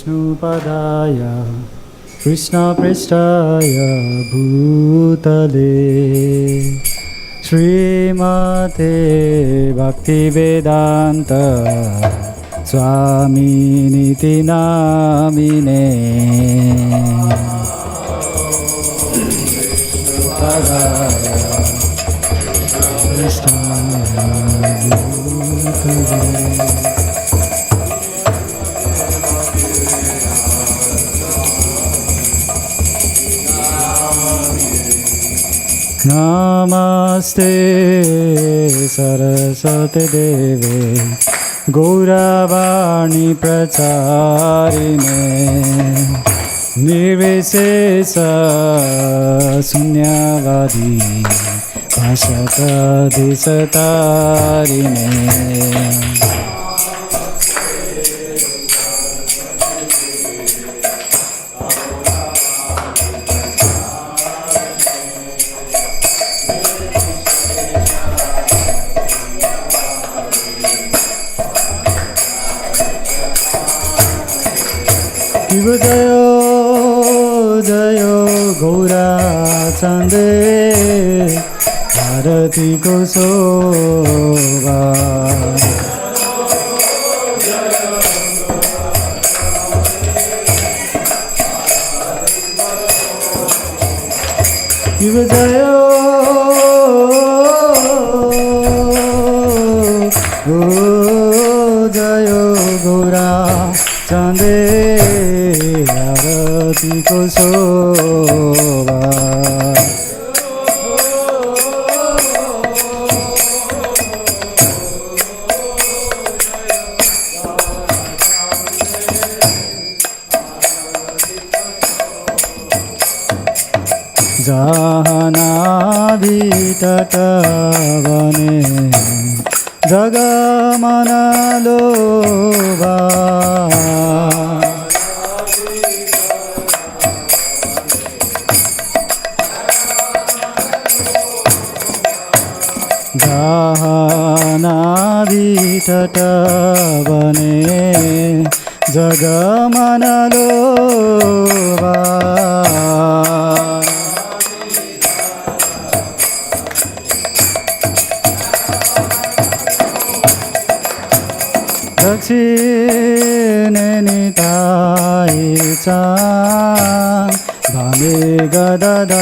Vishnupadaya Krishna Prestaya Bhutale Srimate Bhaktivedanta Swaminiti Namine Vishnupadaya Krishna Bhutale Namaste Saraswati Devi Gauravani Pracharine Nirvishesha Sunyavadi Bhashata Disatarine Jayo Jayo Gaura Chande Bharati ko soba Jayo Jayo Gaura Chande Bharati ko soba Jahana vitatavane jagamana loba Jahana vitatavane jagamana loba Dakshine nitai Chant Bhame gadadara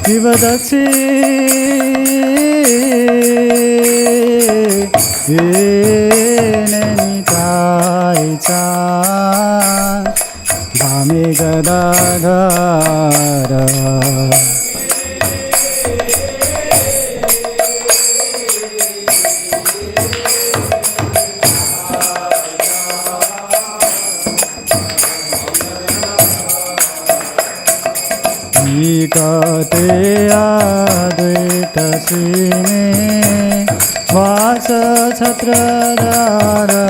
Shiva Dakshine nitai Chant Bhame gadadara Nikate advaita sine vasa chhatradara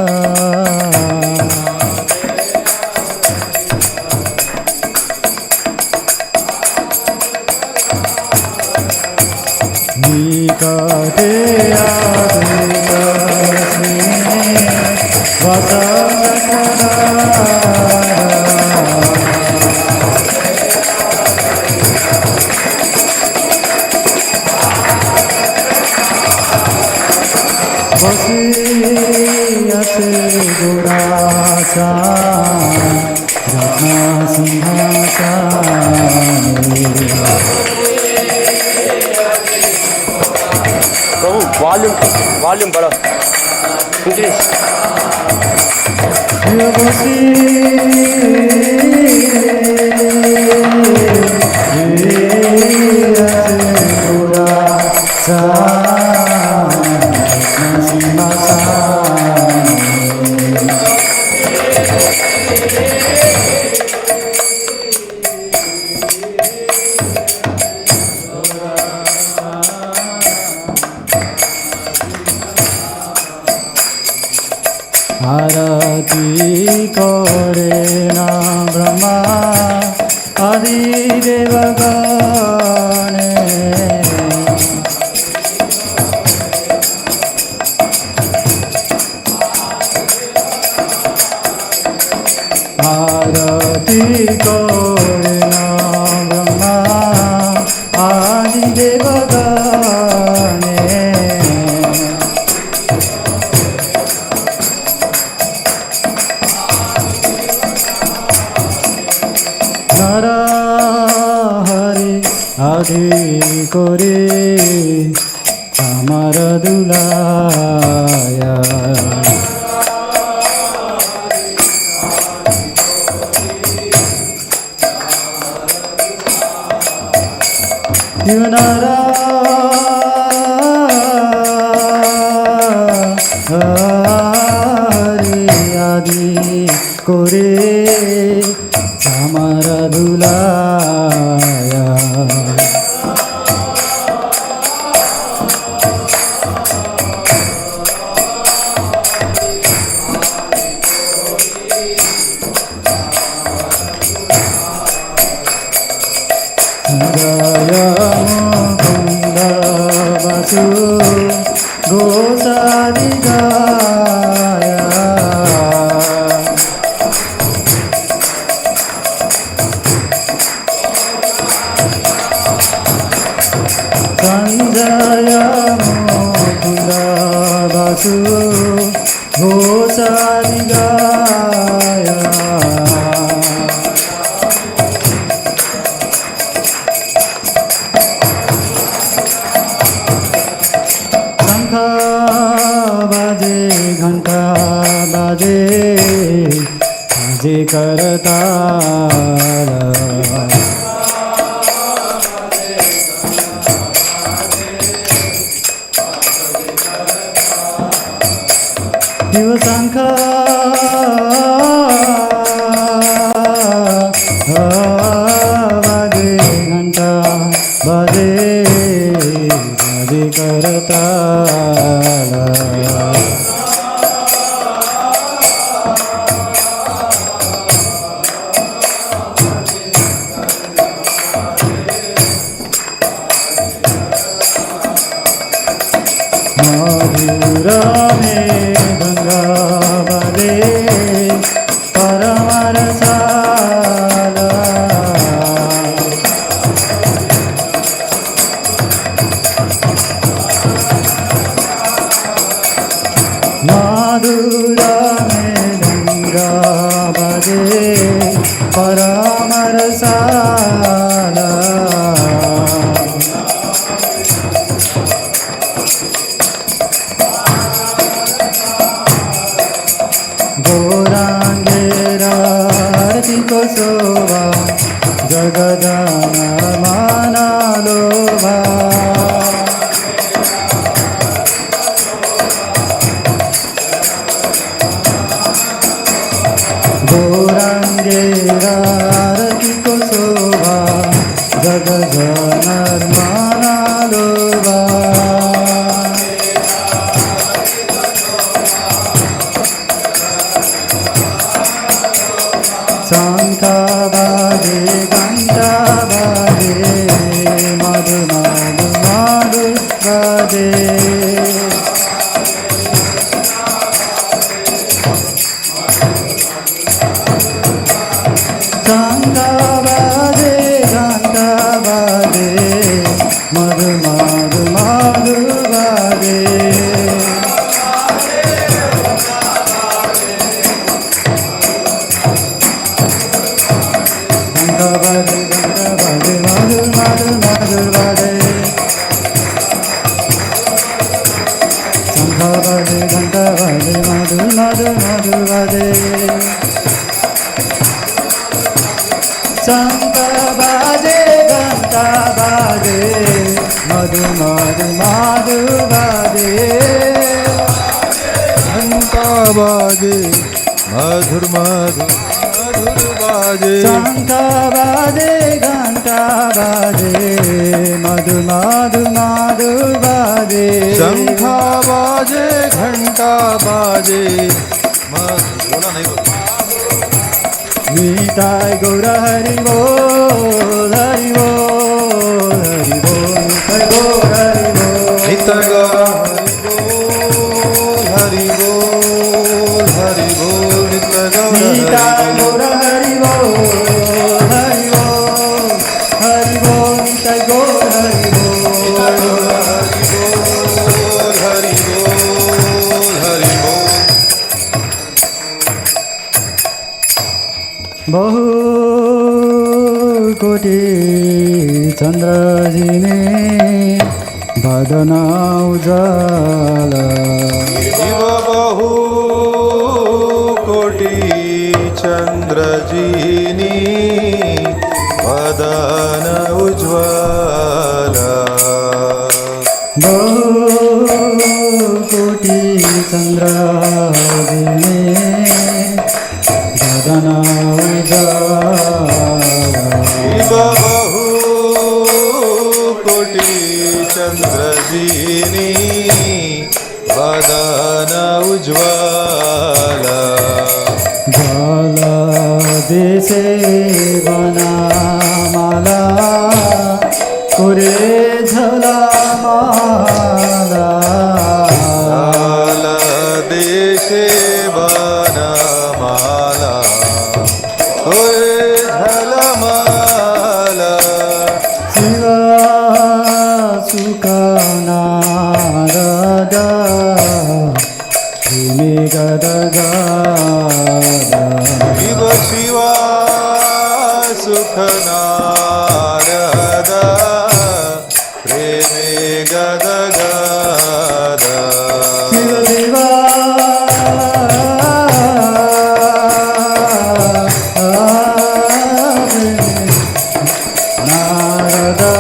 Nikate advaita sine vasa chhatradara Vasiyate Guracha Ratna Simhasane Prabhu, volume बढ़ा increase आरती करे ना ब्रह्मा आदि देवगणे आरती करे ना ब्रह्मा आदि देवगणे हरा हरे आदि करे আমার দুলায়া Yunara Hare Adi Kore Samara Dulaya Jaya Mukunda Vasu Gosari Jaya Sanjaya Mukunda Vasu Gosari Jaya बाजे घंटा बाजे बाजे करताल शिव शंख बाजे घंटा बाजे बाजे करताल मधुरा में गंगा बदे परमर साला मधुरा में गंगा बदे परमर साला गौरांगेरा आरती को शोभा जगदाना माना लोभा गौरांगेरा आरती को शोभा जगदाना माना लोभा शंखा बाजे घंटा बाजे मधु मधु मधु बाजे शंखा बाजे घंटा बाजे मधु मधु मधु बाजे बाजे घंटा बाजे मधुर मधुर मधुर बाजे शंखा बाजे घंटा बाजे मधुर मधुर मधुर बाजे शंखा बाजे घंटा बाजे मधुर मधुर मधुर बाजे घंटा बाजे मधुर मधुर मधुर बाजे शंखा बाजे घंटा बाजे मधुर मधुर मधुर बाजे शंखा बाजे घंटा बाजे बोला नहीं बोला निताय गौर हरि बोल हरि बोल हरि बोल निताय गौर हरि बोल निताय गौर हरि बोल हरि बोल निताय गौर हरि बोल हरि बोल हरि बोल निताय गौर हरि बोल हरि बोल हरि बोल बहु कोटि चंद्र जी ने बदना उजाला शिव बहु कोटि चंद्र जीनी वदन उज्ज्वला बहु कोटि चंद्र जी ने बदना उजाला शिव बहु कोटि चंद्र जीनी वदन उज्ज्वला ज्वाला देशे वनमाला कुरे झला माला लाल देशे वनमाला कुरे झलमाला शिव सुख नारदा प्रेमी गदगा शिव शिवा सुख नारदा प्रेमे गदगदा शिव शिवा नारदा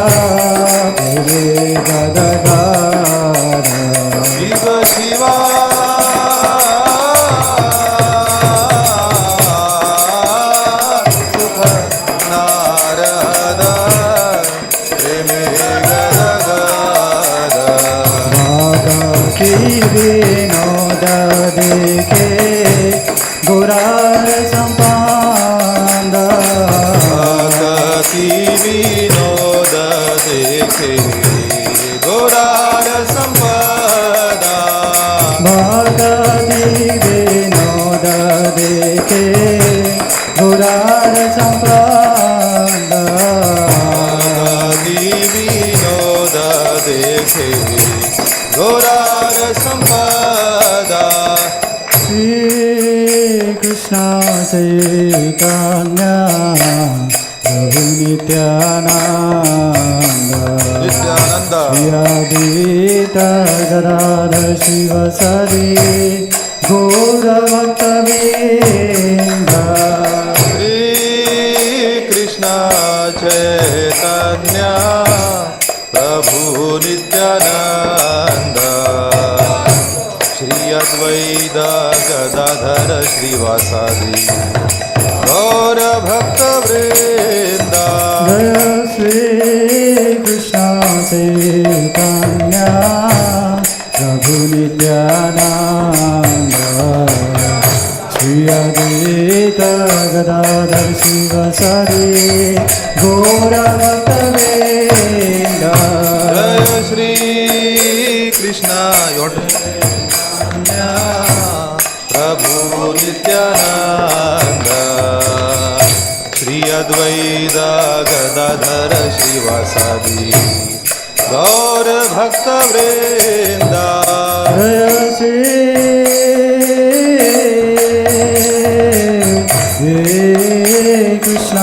प्रेमी गदगा शिव शिवा सुख नारदा प्रेमे गदगदा की विनोद देखे गुरार संपाद भगति विनोद देखे गोरार संपदा भगति विनोद देखे गुरार संपाद भगति विनोद देखे गोरार संपदा श्री कृष्ण चैतन्य प्रभु नित्यानंद नित्यानंद श्रीअद्वैत गदाधर शिव सदि गौर भक्तवृंद श्री कृष्ण चैतन्य प्रभु नित्यानंद श्री अद्वैत गदाधर श्रीवासादि गौर भक्त वृंद जय श्री कृष्ण चैतन्य प्रभु नित्यानंद श्री अद्वैत गदाधर शिव सदि गौर भक्तवृंद जय श्री कृष्ण प्रभु नित्यानंद श्री अद्वैत गदाधर श्रीवासादि गौर भक्त वृंद जय श्री कृष्ण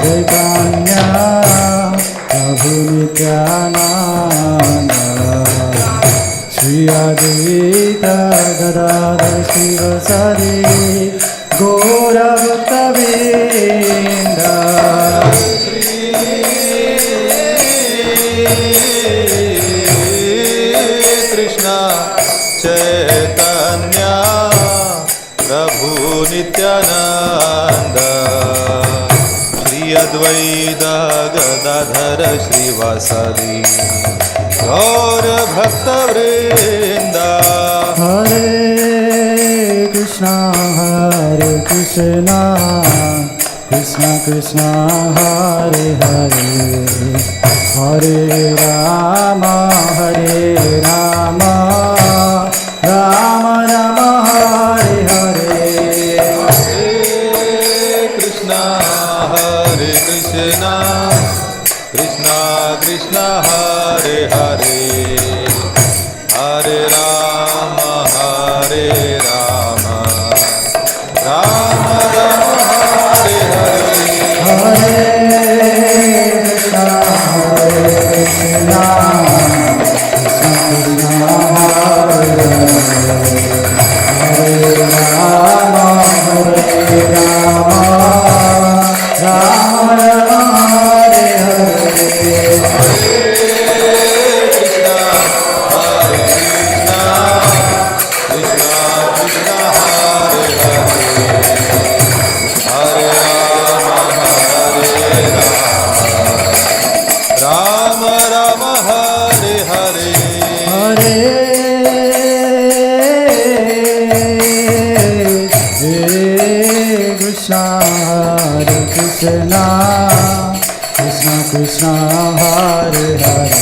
चैतन्य प्रभु नित्यानंद श्री अद्वैत गदाधर शिव सदि गौर भक्तवृंद कृष्ण चैतन्य प्रभु नित्यानंद श्री अद्वैत गदाधर श्रीवासादि गौर भक्त वृंद हरे Krishna Krishna, Hare Krishna, Krishna Krishna, Hare Hare, Hare Rama, Hare Rama, Rama Rama, Hare Hare. Krishna, Hare Krishna, Krishna Krishna, Hare Hare, Hare Rama, Hare Rama, Rama Rama, Hare Hare. Hare Krishna, Hare Krishna, Krishna Krishna, Hare Hare, Hare Rama, Hare Rama, Rama Rama, Hare Hare. Krishna, Hare Krishna, Krishna Krishna, Hare Hare,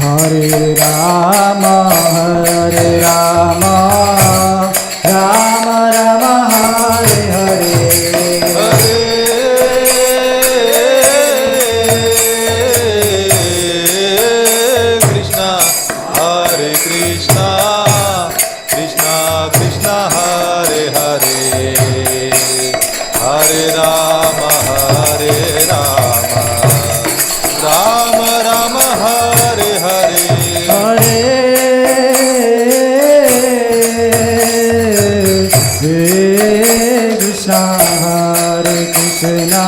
Hare Rama, Hare Rama, Rama Rama, Hare Hare. Hare Krishna, Hare Krishna, Krishna Krishna, Hare Hare, Hare Rama, Hare Rama, Rama Rama, Hare Hare. Krishna, Hare Krishna, Krishna Krishna, Hare Hare, Hare Rama, Hare Rama, Rama Rama, Hare Hare. Hare Krishna, Hare Krishna,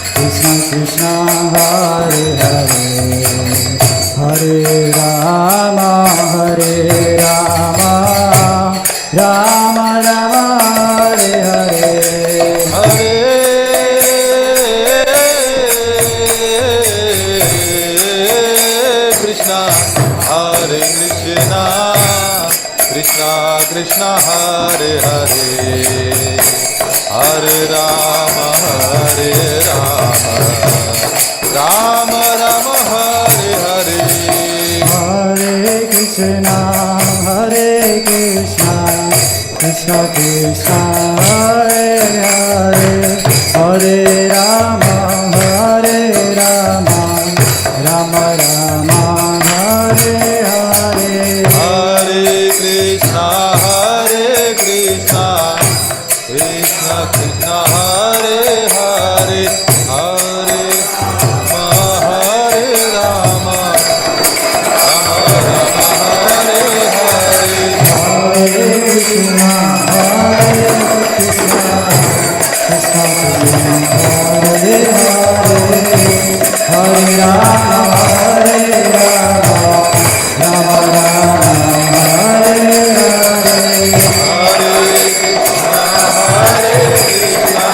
Krishna Krishna, Hare Hare, Hare Rama, Hare Rama, Rama Rama, Hare Hare. Hare Krishna, Hare Krishna, Krishna Krishna, Hare Hare, Hare Rama, Hare Rama, Rama Rama, Hare Hare. Hare Krishna, Hare Krishna, Krishna Krishna, Hare Hare, Hare Rama, Hare Rama, Rama Rama, Hare Hare. Hare Krishna, Hare Krishna, Krishna Krishna, Hare Hare, Hare Rama, Rama Rama, Hare Hare. Hare Krishna, Hare Krishna, Krishna Krishna, Hare Hare, Hare Rama, Hare Rama, Rama Rama, Hare Hare. Hare Krishna, Hare Krishna,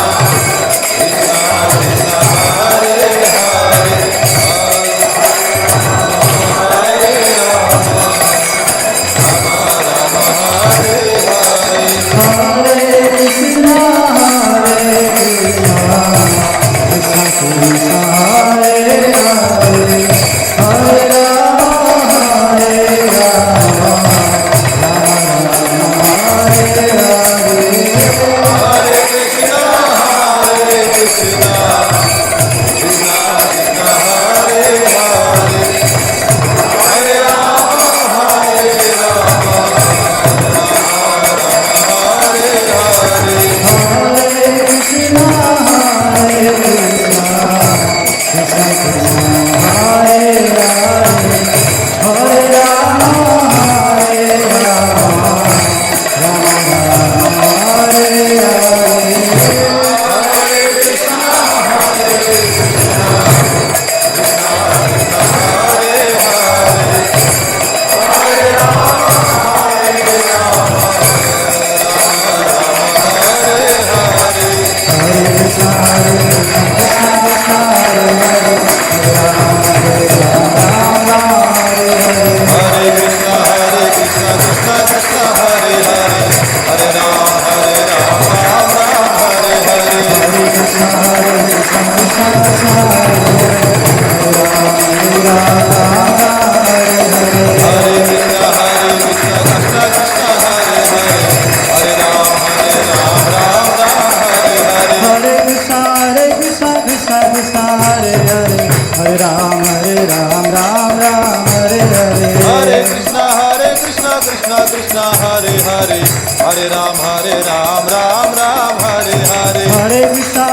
Krishna Krishna Hare Hare Hare Ram Ram Ram Hare Hare Hare Krishna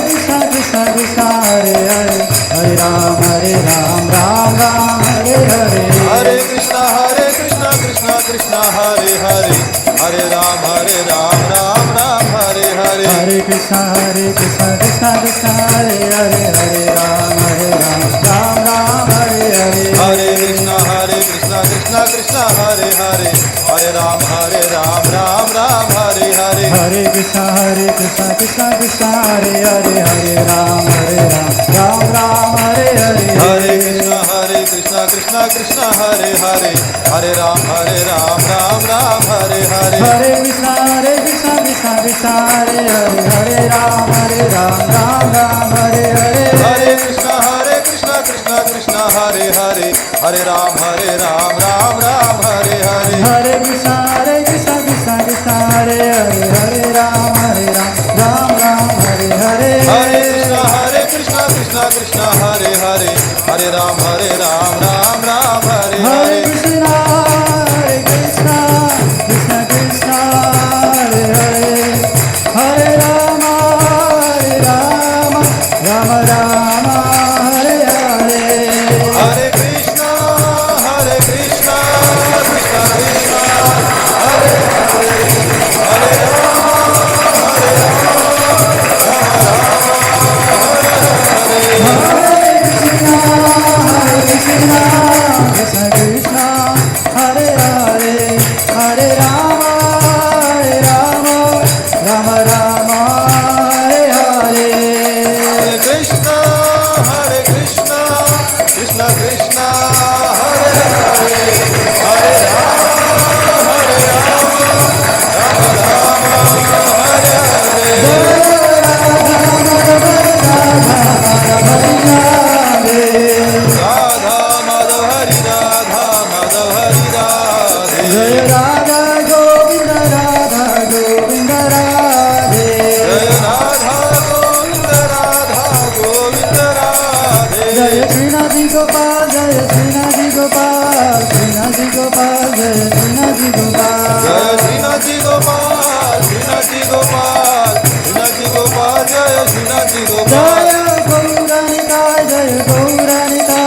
Krishna Krishna Hare Hare Hare Ram Ram Hare Hare Hare Krishna Krishna Krishna Hare Hare Hare Ram Ram Hare Hare Hare Krishna Krishna Krishna Hare Hare Hare Ram Ram Hare Hare Hare Krishna Krishna Krishna Hare Hare Hare Ram Ram Hare Hare Hare Krishna Krishna Krishna Hare Hare Hare Ram Ram Hare Hare Hare Krishna Krishna Krishna Hare Hare Hare Ram Ram Hare Hare Hare Krishna Krishna Krishna Hare Hare Hare Ram Ram Hare Hare Hare Krishna Krishna Krishna Hare Hare Hare Ram Ram Hare Hare Hare Krishna Krishna Krishna Hare Hare Hare Ram Hare Hare Hare Krishna Krishna Hare Hare Hare Ram Ram Hare Hare Hare Krishna Krishna Krishna Hare Hare Hare Ram Ram Hare Hare Hare Krishna Krishna Krishna Hare Hare Hare Krishna Krishna Hare Hare Hare Rama Rama Hare Hare Hare Krishna Krishna Krishna Hare Hare Hare Radha Madhav Hari Radha Jai Radha Govinda Radhe Jai Radha Govinda Radhe Jai Srinathi Gopal Jai Srinathi Gopal Srinathi Gopal Jai Srinathi Gopal Jai Srinathi Gopal Srinathi Gopal Srinathi Gopal Jai Srinathi Gopal Jai Gauranika Jai Gauranika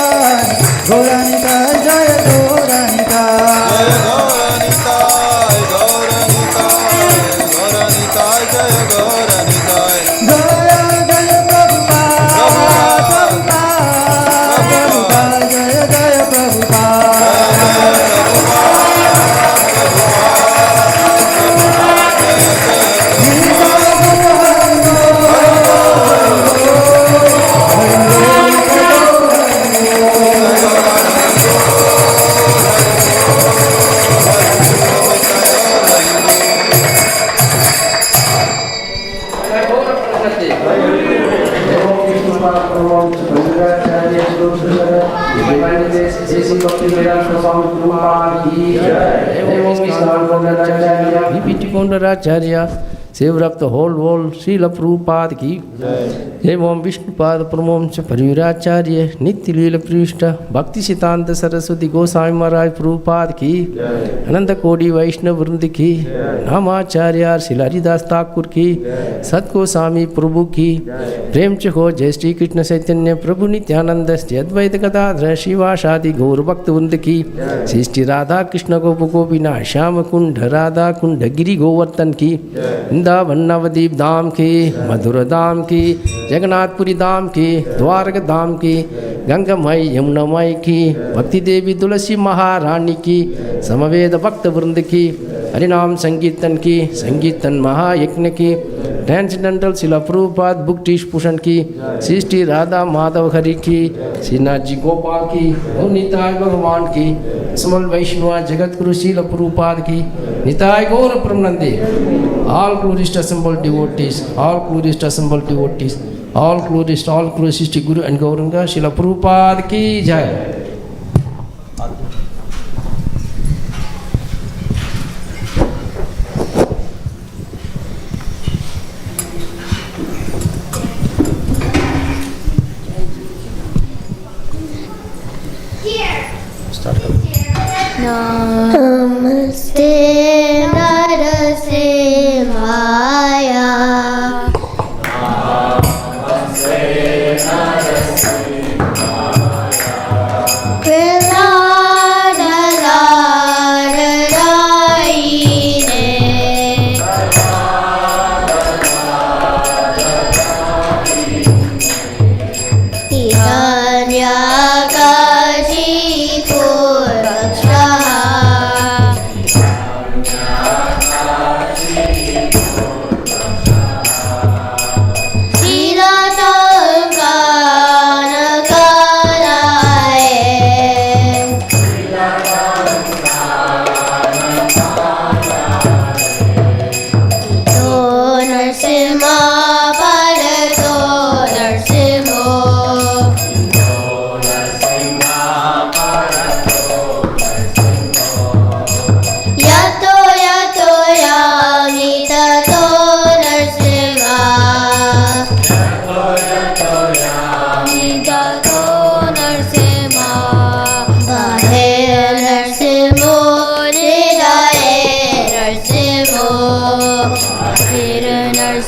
Gauranika Jai Gauranika Jai Gauranitai Gauranitai Jai Gauranitai Jaya Jaya Prabhupada Prabhupada Jaya Jaya Prabhupada Save up the whole world, Srila Prabhupada ki. Jai Om Vishnupada Pramomcha Pariviracharya Nitya Leela Prishta Bhakti Siddhanta Saraswati Goswami Maharaj Prabhupada ki. Ananda Kodi Vaishnava Vrinda ki. Namacharya Srila Haridas Thakur ki. Sat Goswami Prabhu ki. Prem Chho Jai Shri Krishna Chaitanya Prabhu Nityananda Shri Advaita Gadadhara Shiva Shadi Gaur Bhakta Vrinda ki. Shri Radha Krishna Gopa Gopina Shyama Kunda Radha Kunda Giri Govardhan ki. Vrindavan Navdeep धाम की, मधुर धाम की, जगन्नाथपुरी धाम की, द्वारका धाम की, गंगामय यमुनामय की, भक्ति देवी तुलसी महारानी की, समवेद भक्त वृंद की, हरिनाम संकीर्तन की, संकीर्तन महायज्ञ की, ट्रांसेंडेंटल शिला प्रभुपाद बुक डिस्ट्रीब्यूशन की, श्री राधा माधव हरि की, श्रीनाथ जी गोपाल की, और निताय भगवान की, समल वैष्णव जगत गुरु शिला प्रभुपाद की, निताय गौर प्रमनंदे. All glorious assembled devotees, all glorious assembled devotees, all glorious Sri Guru and Gauranga Srila Prabhupada ki jai. Namaste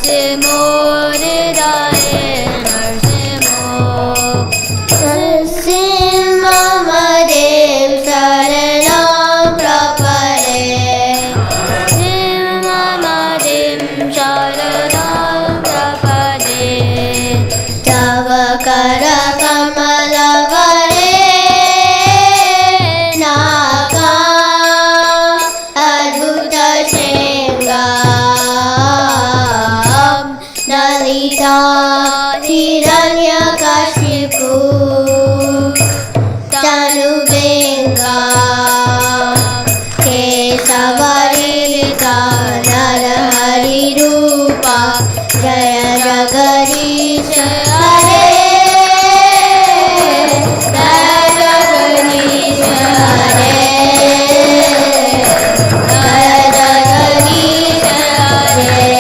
नरसिंहो हृदये नरसिंहो नरसिंहमदेव शरणं प्रपदे नरसिंहमदेव शरणं प्रपदे तव करकमलवरे नागा अद्भुतशृङ्गां ललिता हिरण्यकशिपु तनुभृङ्गा केशवललिता नरहरिरूपा जय जगदीश हरे जय जगदीश हरे जय जगदीश हरे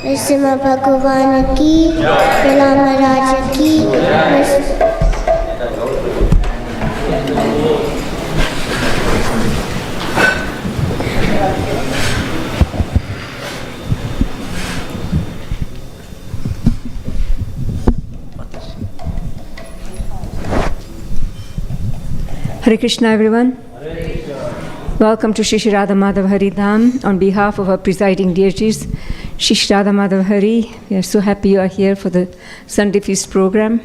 नरसिम्हा भगवान की प्रहलाद महाराज की Hare Krishna, everyone. Welcome to Shri Shri Radha Madhav Hari Dham. On behalf of our presiding deities, Shri Shri Radha Madhav Hari, we are so happy you are here for the Sunday Feast program.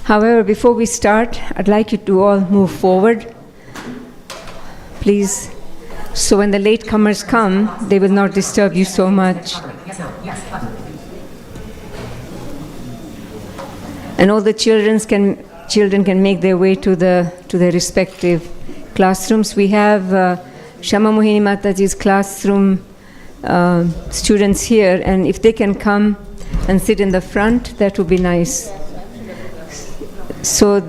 However, before we start, I'd like you to all move forward, please. So when the latecomers come, they will not disturb you so much. And all the children can make their way to their respective classrooms. We have SyamaMohini Mataji's classroom students here, and if they can come and sit in the front, that would be nice. So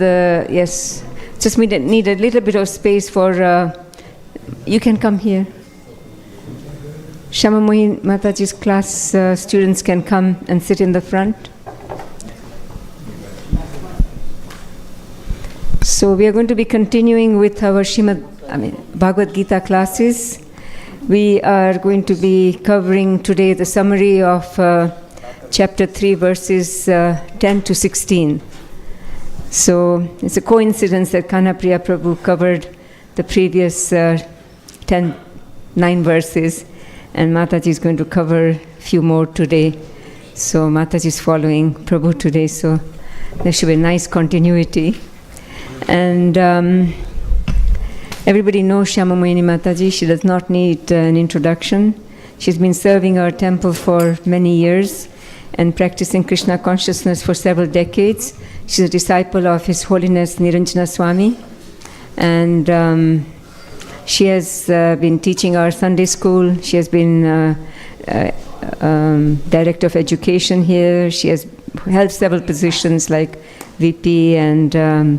just need a little bit of space for, you can come here. SyamaMohini Mataji's class students can come and sit in the front. So we are going to be continuing with our Bhagavad Gita classes. We are going to be covering today the summary of chapter 3, verses 10 to 16. So it's a coincidence that Kanapriya Prabhu covered the previous 9 verses, and Mataji is going to cover a few more today. So Mataji is following Prabhu today, so there should be a nice continuity. And everybody knows SyamaMohini Mataji. She does not need an introduction. She's been serving our temple for many years and practicing Krishna consciousness for several decades. She's a disciple of His Holiness Niranjana Swami. And she has been teaching our Sunday school. She has been Director of Education here. She has held several positions like VP and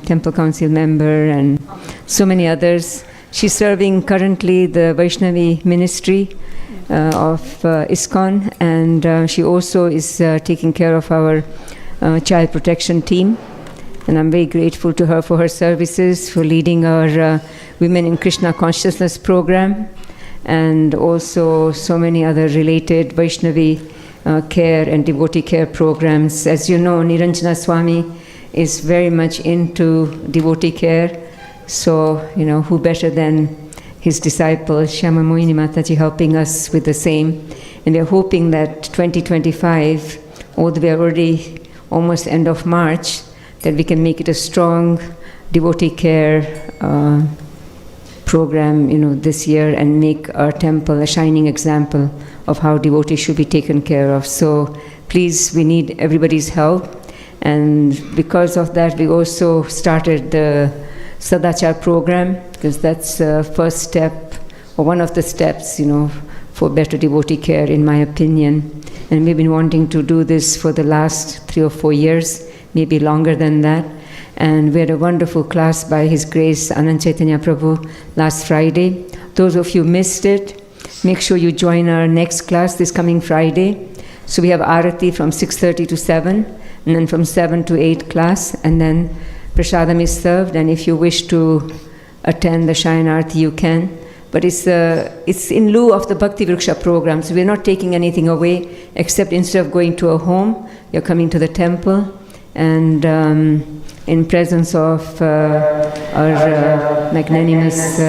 Temple Council member and so many others. She's serving currently the Vaishnavi ministry of ISKCON, and she also is taking care of our child protection team. And I'm very grateful to her for her services, for leading our Women in Krishna Consciousness program, and also so many other related Vaishnavi care and devotee care programs. As you know, Niranjana Swami is very much into devotee care. So, who better than his disciple, SyamaMohini Mataji, helping us with the same. And we're hoping that 2025, although we are already almost end of March, that we can make it a strong devotee care program, this year, and make our temple a shining example of how devotees should be taken care of. So please, we need everybody's help. And because of that, we also started the Sadachar program, because that's the first step, or one of the steps, for better devotee care, in my opinion. And we've been wanting to do this for the last 3 or 4 years, maybe longer than that. And we had a wonderful class by His Grace Anand Chaitanya Prabhu last Friday. Those of you missed it, make sure you join our next class this coming Friday. So we have Arati from 6:30 to 7, and then from 7 to 8 class, and then Prasadam is served, and if you wish to attend the Shayan Arati, you can. But it's in lieu of the Bhakti Vriksha program, so we're not taking anything away, except instead of going to a home, you're coming to the temple, and in presence of our magnanimous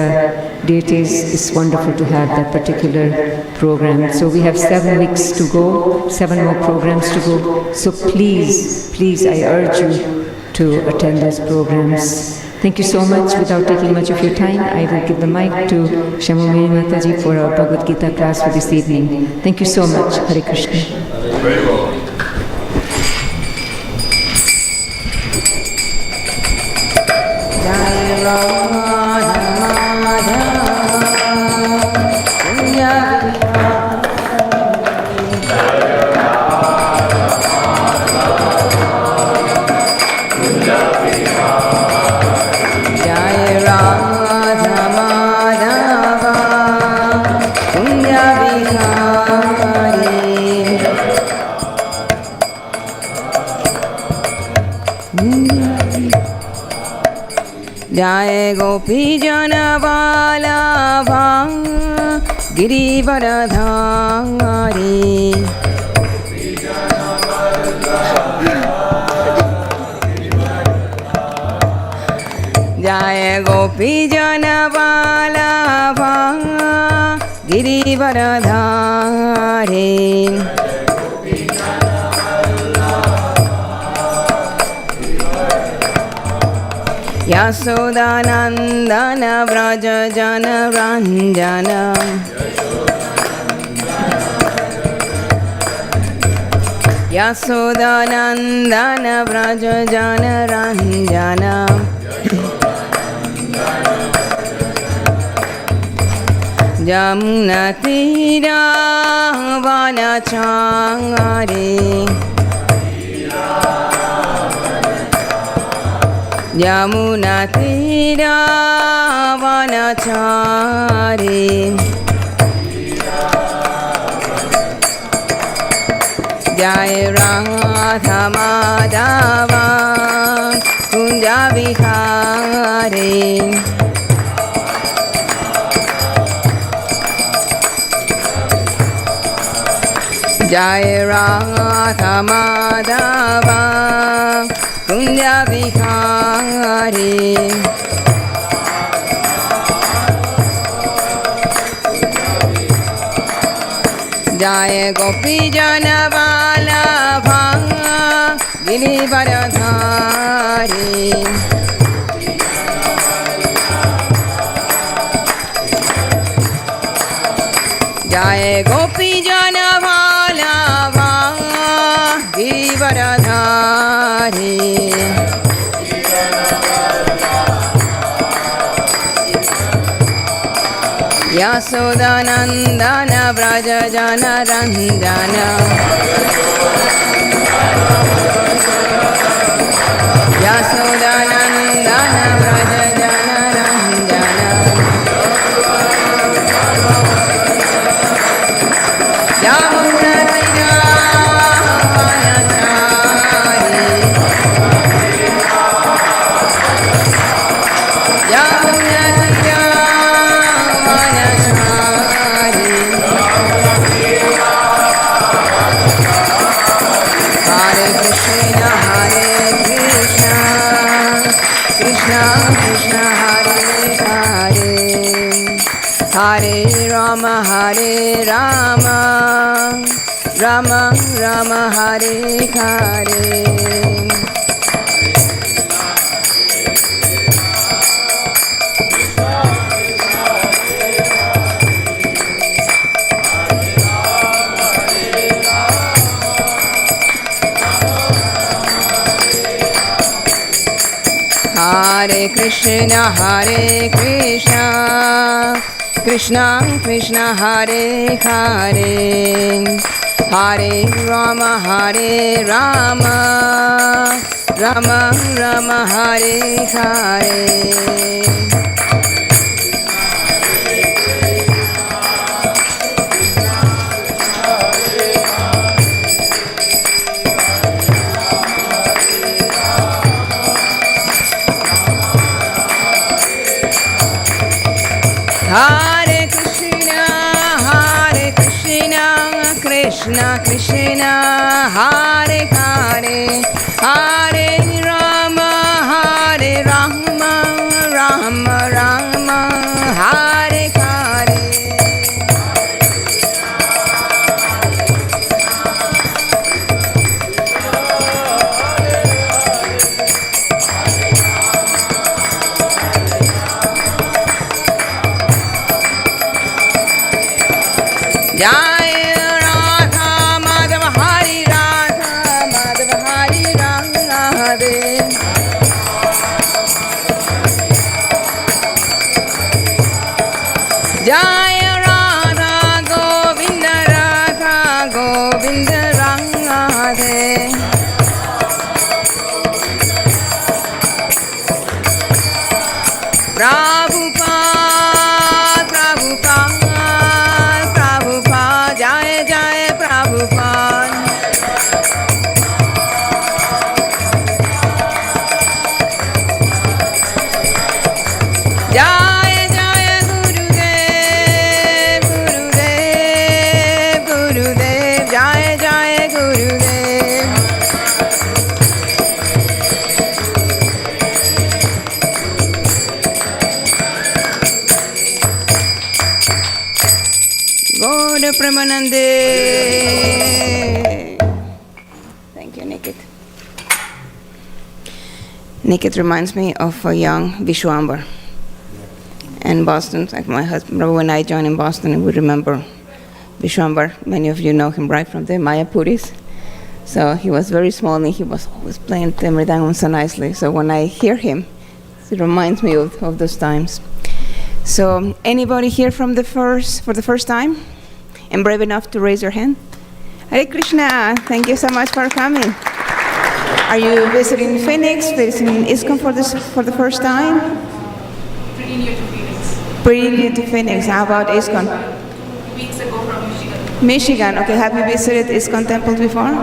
deities, it's wonderful to have that particular program. So we have 7 weeks to go, 7 more programs to go. So please, I urge you to attend those programs. Thank you so much. Without taking much of your time, I will give the mic to SyamaMohini Mataji for our Bhagavad Gita class for this evening. Thank you so much. Hare Krishna. Very well. Jai Gopi Jana Vallabha Girivara Dhari Jai Gopi Jana Vallabha Girivara Dhari Yasodanandana Vraja Jana Ranjana Yasodanandana Vraja Jana Ranjana Jamuna Tira Vanachari Yamuna Tira Vanachari Jai Radha Madhava Kunja Vihari Jai Radha Madhava Kunja Vihari Jai Gopi Jana Vallabha Giridvaradhari. Jai Gopi Jana Vallabha Giridvaradhari. Yasodanandana Vraja Jana Ranjana. Yasodanandana Vraja Jana Ranjana. Yamuna Tiravayachari. Yamuna Tiravayachari. Hare Krishna, Hare Krishna, Krishna Krishna, Hare Hare, Hare Rama, Hare Rama, Rama Rama, Hare Hare. Hare Krishna, Hare Krishna, Krishna Krishna, Hare Hare, Hare Rama, Hare Rama, Rama Rama, Hare Hare. Hare Krishna, Krishna Krishna, Hare Hare, Hare Rama, Hare Rama, Rama Rama, Hare Hare. Jai Radha Madhava, Hari Radha Madhava, Hari Radhe. Jai Radha Govinda, Radha Govinda Radhe. Prabhupada, Prabhupada, Prabhupada, Jai Jai Prabhupada. Jai Jai Gurudev, Gurudev, Gurudev, Jai Jai Gurudev. Gauda Premanande. Thank you, Nikit. Nikit reminds me of a young Vishwambar in Boston. Like my husband, when I joined in Boston, we remember Vishwambar. Many of you know him right from the Mayapuris. So he was very small and he was always playing Mridangam so nicely. So when I hear him, it reminds me of those times. So anybody here for the first time and brave enough to raise your hand? Hare Krishna, thank you so much for coming. Are you visiting Phoenix, visiting ISKCON for the first time? Pretty near to Phoenix. Pretty near to Phoenix. How about ISKCON? Weeks ago from Michigan. Michigan, okay. Have you visited ISKCON temple before?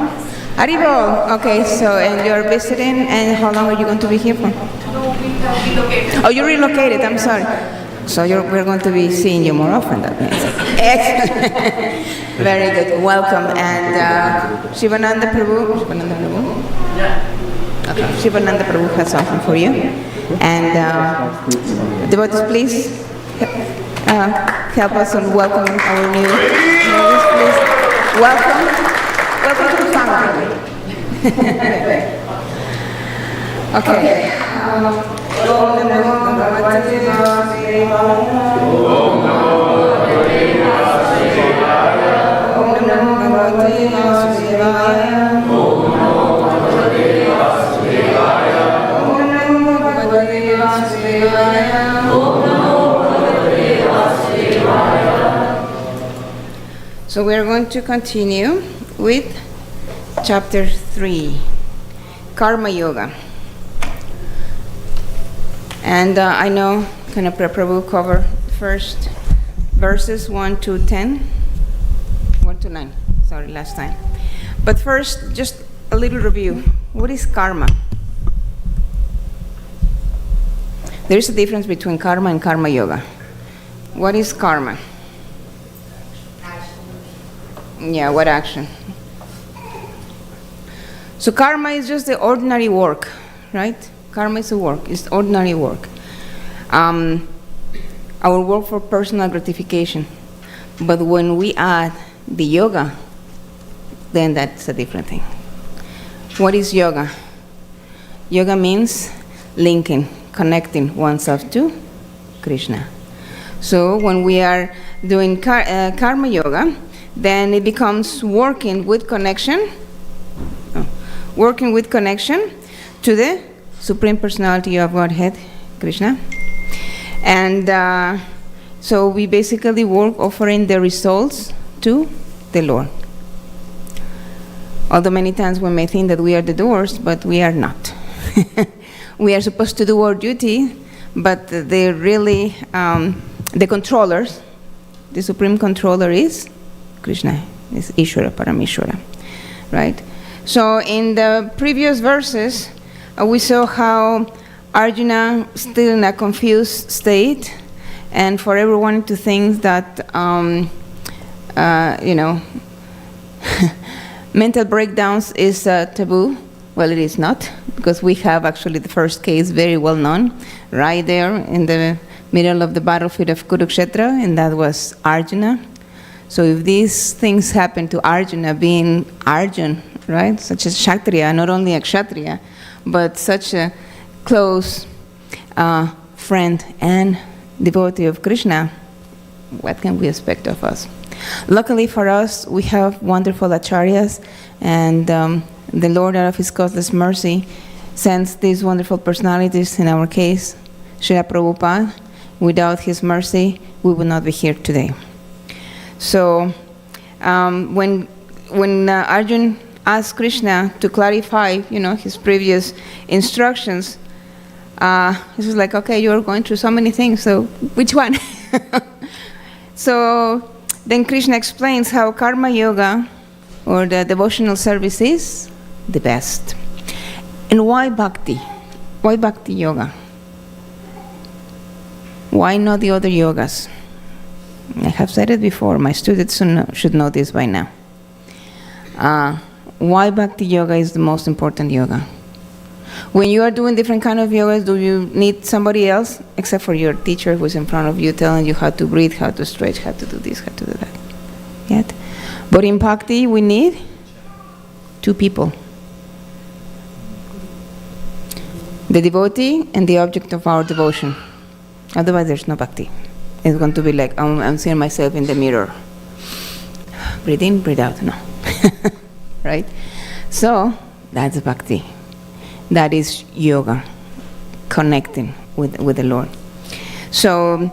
Haribol, okay. So, and you're visiting, and how long are you going to be here for? No, we have relocated. Oh, you relocated, I'm sorry. So we're going to be seeing you more often, that means. Excellent. Very good. Welcome. And Shivananda Prabhu. Okay. Shivananda Prabhu has something for you. And devotees, please help us in welcoming our new devotees, please. Welcome. Welcome to the family. Okay. So we are going to continue with chapter 3, Karma Yoga. And I know Prabhu cover first verses 1 to 10, 1 to 9, sorry, last time. But first, just a little review. What is karma? There is a difference between karma and karma yoga. What is karma? Yeah, what action? So karma is just the ordinary work, right? Karma is a work, it's ordinary work. Our work for personal gratification. But when we add the yoga, then that's a different thing. What is yoga? Yoga means linking, connecting oneself to Krishna. So when we are doing karma yoga, then it becomes working with connection to the Supreme Personality of Godhead, Krishna. And so we basically work offering the results to the Lord. Although many times we may think that we are the doers, but we are not. We are supposed to do our duty, but they're really the controllers. The Supreme Controller is Krishna, is Ishvara, Parameshwara, right? So in the previous verses, we saw how Arjuna still in a confused state, and for everyone to think that, mental breakdowns is taboo. Well, it is not, because we have actually the first case very well known, right there in the middle of the battlefield of Kurukshetra, and that was Arjuna. So if these things happen to Arjuna, being Arjun, right, such a Kshatriya, not only a Kshatriya, but such a close friend and devotee of Krishna, what can we expect of us? Luckily for us, we have wonderful acharyas, and the Lord, out of His causeless mercy, sends these wonderful personalities, in our case, Srila Prabhupada. Without His mercy, we would not be here today. So when Arjun asked Krishna to clarify, his previous instructions, he was like, okay, you're going through so many things, so which one? So then Krishna explains how karma yoga, or the devotional service, is the best. And why bhakti? Why bhakti yoga? Why not the other yogas? I have said it before, my students should know this by now. Why bhakti yoga is the most important yoga? When you are doing different kind of yogas, do you need somebody else, except for your teacher who is in front of you telling you how to breathe, how to stretch, how to do this, how to do that? Yet. But in bhakti, we need two people. The devotee and the object of our devotion. Otherwise, there's no bhakti. It's going to be like, I'm seeing myself in the mirror. Breathe in, breathe out. No. Right? So, that's bhakti. That is yoga, connecting with the Lord. So,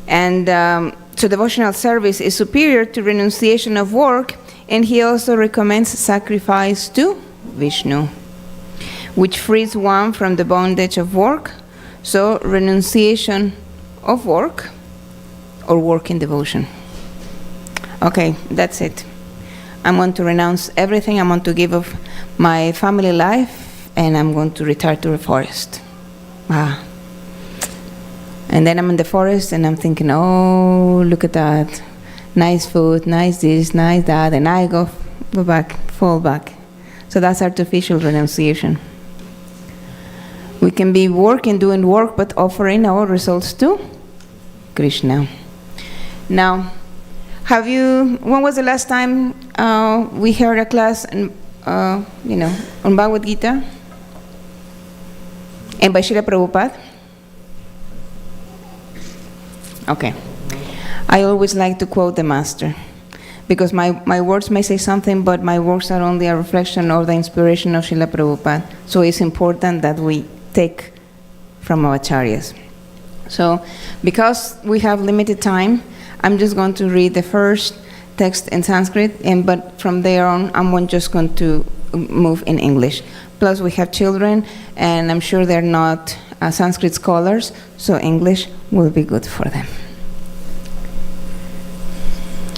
so devotional service is superior to renunciation of work, and he also recommends sacrifice to Vishnu, which frees one from the bondage of work. So, renunciation of work, or work in devotion. Okay, that's it. I'm going to renounce everything. I'm going to give up my family life, and I'm going to retire to the forest. And then I'm in the forest, and I'm thinking, oh, look at that. Nice food, nice this, nice that. And I go back, fall back. So that's artificial renunciation. We can be doing work, but offering our results to Krishna. Now, when was the last time we heard a class on Bhagavad Gita? And by Srila Prabhupada? Okay. I always like to quote the Master, because my words may say something, but my works are only a reflection of the inspiration of Srila Prabhupada. So it's important that we take from our acharyas. So, because we have limited time, I'm just going to read the first text in Sanskrit, but from there on, I'm just going to move in English. Plus, we have children, and I'm sure they're not Sanskrit scholars, so English will be good for them.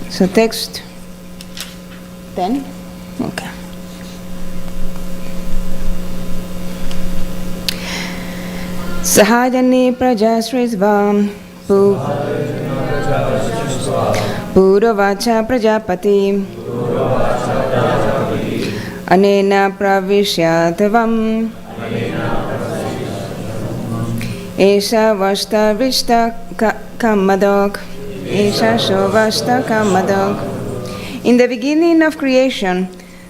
So, text 10? Okay. Sahajani prajasrisvam Puravacha prajapati Anena pravishyatavam Esha vashta vishta kamadog Esha shovashta kamadog. In the beginning of creation,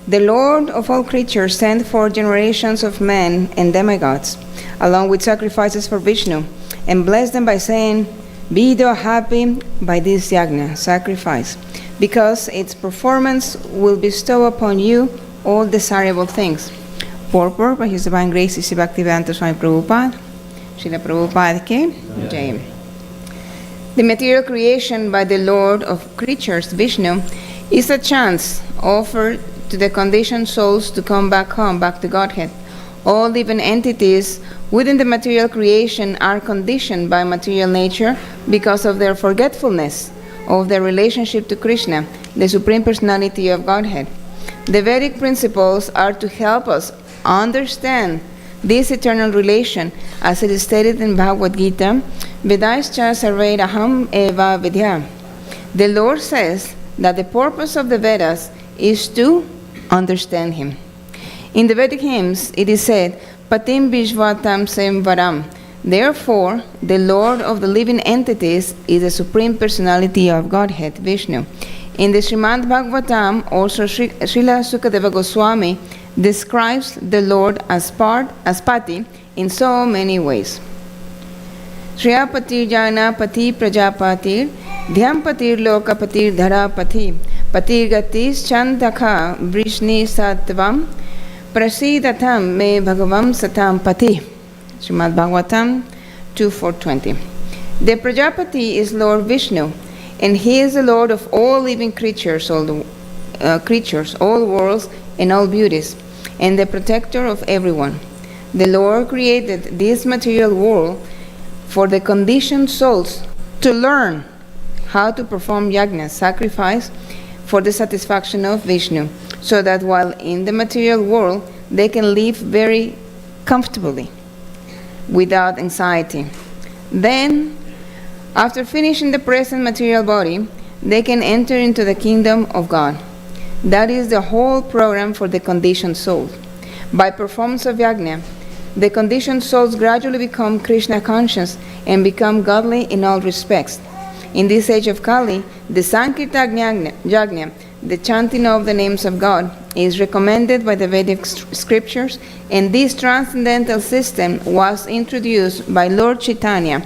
the Lord of all creatures sent forth generations of men and demigods, along with sacrifices for Vishnu, and blessed them by saying, "Be thou happy by this yajna," sacrifice, because its performance will bestow upon you all desirable things. Purport by His Divine Grace, Sri Bhaktivedanta Swami Prabhupada, Srila Prabhupada Ki Jai. The material creation by the Lord of creatures, Vishnu, is a chance offered to the conditioned souls to come back home, back to Godhead. All living entities within the material creation are conditioned by material nature because of their forgetfulness of their relationship to Krishna, the Supreme Personality of Godhead. The Vedic principles are to help us understand this eternal relation, as it is stated in Bhagavad Gita, Vedaischa sarvairaham eva vidya. The Lord says that the purpose of the Vedas is to understand Him. In the Vedic hymns, it is said, Patim Vishvatam Sem Varam. Therefore, the Lord of the living entities is the Supreme Personality of Godhead, Vishnu. In the Srimad Bhagavatam, also Srila Sukadeva Goswami describes the Lord as Pati in so many ways. Shriya Patir Jana Pati Prajapatir, Dhyam Patir Loka Patir Dhara Pati, Patir Gatis Chandakha Vrishni Sattvam, Prasidatam me Bhagavam Satam Pati. Srimad Bhagavatam 2.420. The Prajapati is Lord Vishnu, and He is the Lord of all living creatures, all worlds, and all beauties, and the protector of everyone. The Lord created this material world for the conditioned souls to learn how to perform yajna, sacrifice, for the satisfaction of Vishnu, so that while in the material world, they can live very comfortably, without anxiety. Then, after finishing the present material body, they can enter into the kingdom of God. That is the whole program for the conditioned soul. By performance of yajna, the conditioned souls gradually become Krishna conscious and become godly in all respects. In this age of Kali, the Sankirtan Yajna, the chanting of the names of God, is recommended by the Vedic scriptures, and this transcendental system was introduced by Lord Chaitanya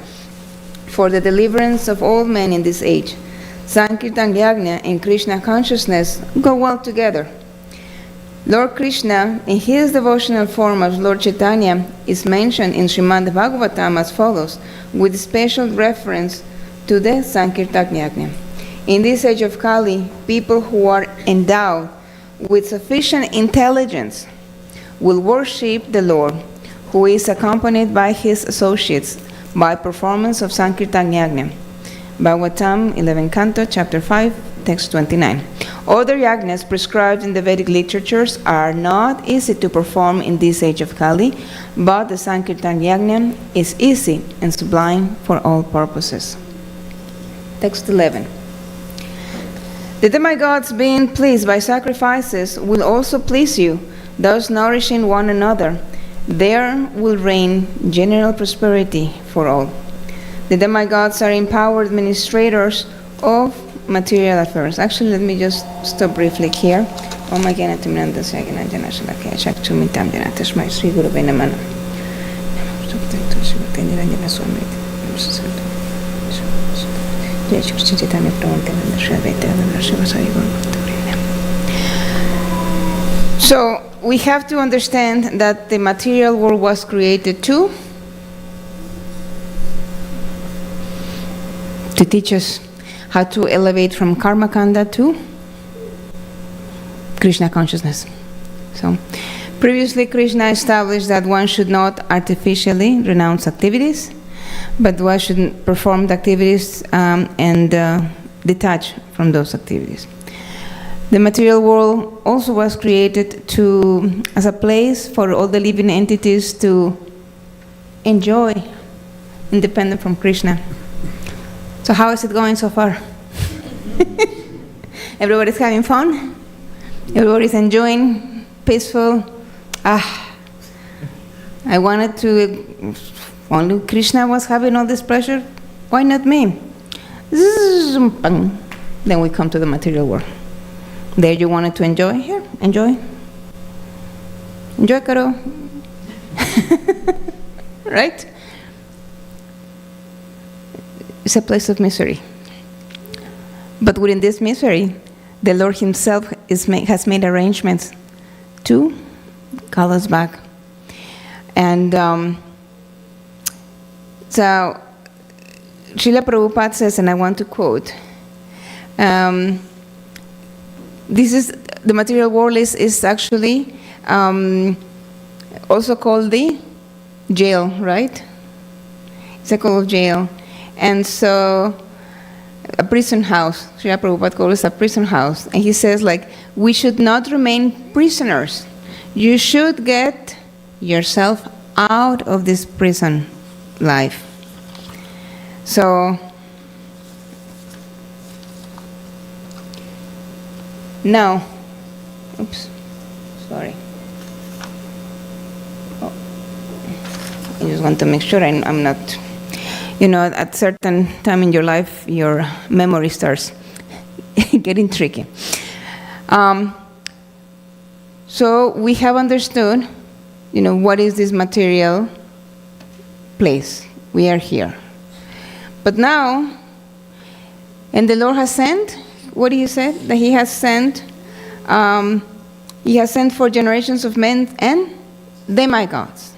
for the deliverance of all men in this age. Sankirtan Yajna and Krishna consciousness go well together. Lord Krishna, in his devotional form as Lord Chaitanya, is mentioned in Srimad Bhagavatam as follows, with special reference to the Sankirtan Yajna. In this age of Kali, people who are endowed with sufficient intelligence will worship the Lord, who is accompanied by his associates by performance of Sankirtan Yajna. Bhagavatam 11 Canto, Chapter 5, Text 29. Other yajnas prescribed in the Vedic literatures are not easy to perform in this age of Kali, but the Sankirtan Yajna is easy and sublime for all purposes. Text 11. The demigods, being pleased by sacrifices, will also please you, thus nourishing one another. There will reign general prosperity for all. The demigods are empowered administrators of material affairs. Actually, let me just stop briefly here. Niranjana Swami. Jai Shri Krishna Chaitanya Prabhu Nityananda Shri Advaita Gadadhara Srivasadi Gaura. So we have to understand that the material world was created to teach us how to elevate from karma kanda to Krishna consciousness. So previously Krishna established that one should not artificially renounce activities, but one should perform the activities and detach from those activities. The material world also was created as a place for all the living entities to enjoy, independent from Krishna. So how is it going so far? Everybody's having fun? Everybody's enjoying, peaceful? I wanted to, only Krishna was having all this pleasure, why not me? Then we come to the material world. There you wanted to enjoy, here, enjoy. Enjoy, Karo. Right? It's a place of misery. But within this misery, the Lord Himself has made arrangements to call us back. And so, Srila Prabhupada says, and I want to quote, this is, the material world is actually also called the jail, right? It's a call of jail. And so, a prison house, Srila Prabhupada calls it a prison house. And he says, like, we should not remain prisoners. You should get yourself out of this prison life. So, now, oops, sorry. Oh, I just want to make sure I'm not, at certain time in your life, your memory starts getting tricky. So we have understood, what is this material place? We are here. But now, and the Lord has sent, what did He say? That He has sent for generations of men and demigods.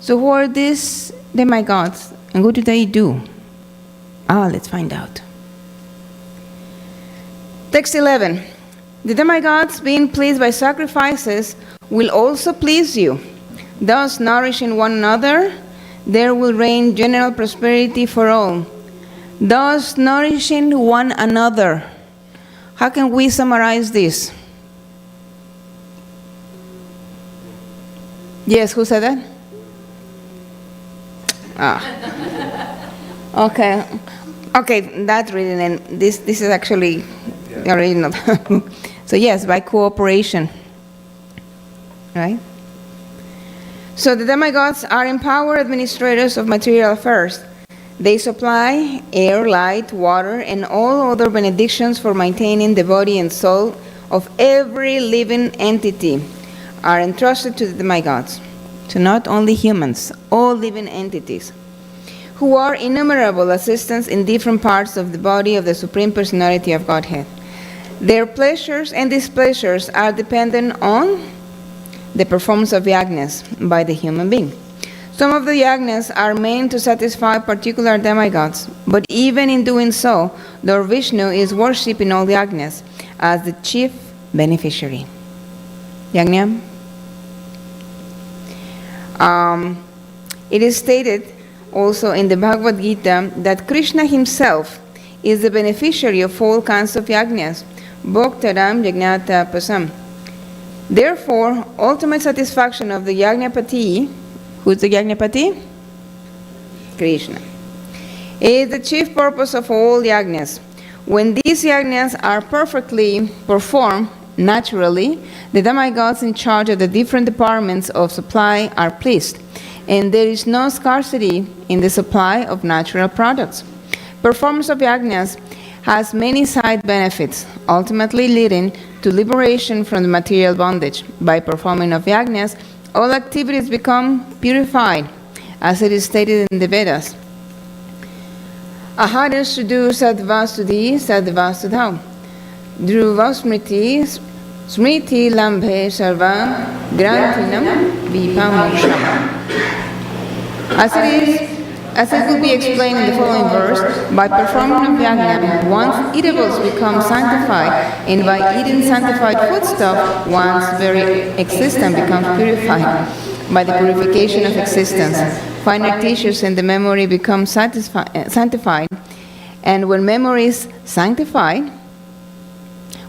So who are these demigods? And what do they do? Let's find out. Text 11. The demigods, being pleased by sacrifices, will also please you. Thus, nourishing one another, there will reign general prosperity for all. Thus, nourishing one another. How can we summarize this? Yes, who said that? Okay, that reading, and this is actually the original. So yes, by cooperation, right? So the demigods are empowered administrators of material affairs. They supply air, light, water, and all other benedictions for maintaining the body and soul of every living entity are entrusted to the demigods. So not only humans, all living entities, who are innumerable assistants in different parts of the body of the Supreme Personality of Godhead. Their pleasures and displeasures are dependent on the performance of yajnas by the human being. Some of the yajnas are meant to satisfy particular demigods, but even in doing so, Lord Vishnu is worshipped in all yajnas as the chief beneficiary. Yajna? It is stated also in the Bhagavad Gita that Krishna himself is the beneficiary of all kinds of yajnas. Bhoktaram Yagnata Pasam. Therefore, ultimate satisfaction of the Yagnapati, who is the Yagnapati? Krishna, is the chief purpose of all yajnas. When these yajnas are perfectly performed naturally, the demigods in charge of the different departments of supply are pleased, and there is no scarcity in the supply of natural products. Performance of yajnas has many side benefits, ultimately leading to liberation from the material bondage. By performing of yajnas, all activities become purified, as it is stated in the Vedas. Ahara sudu sadvasudhi sadvasudhau. Druvasmriti smriti lambhe sarva grantinam vipamoksham. As it will be explained in the following verse, by performing of yajna, one's eatables become sanctified, and by eating sanctified foodstuff, one's very existence becomes purified. By the purification of existence, finer tissues in the memory become sanctified, and when memory is sanctified,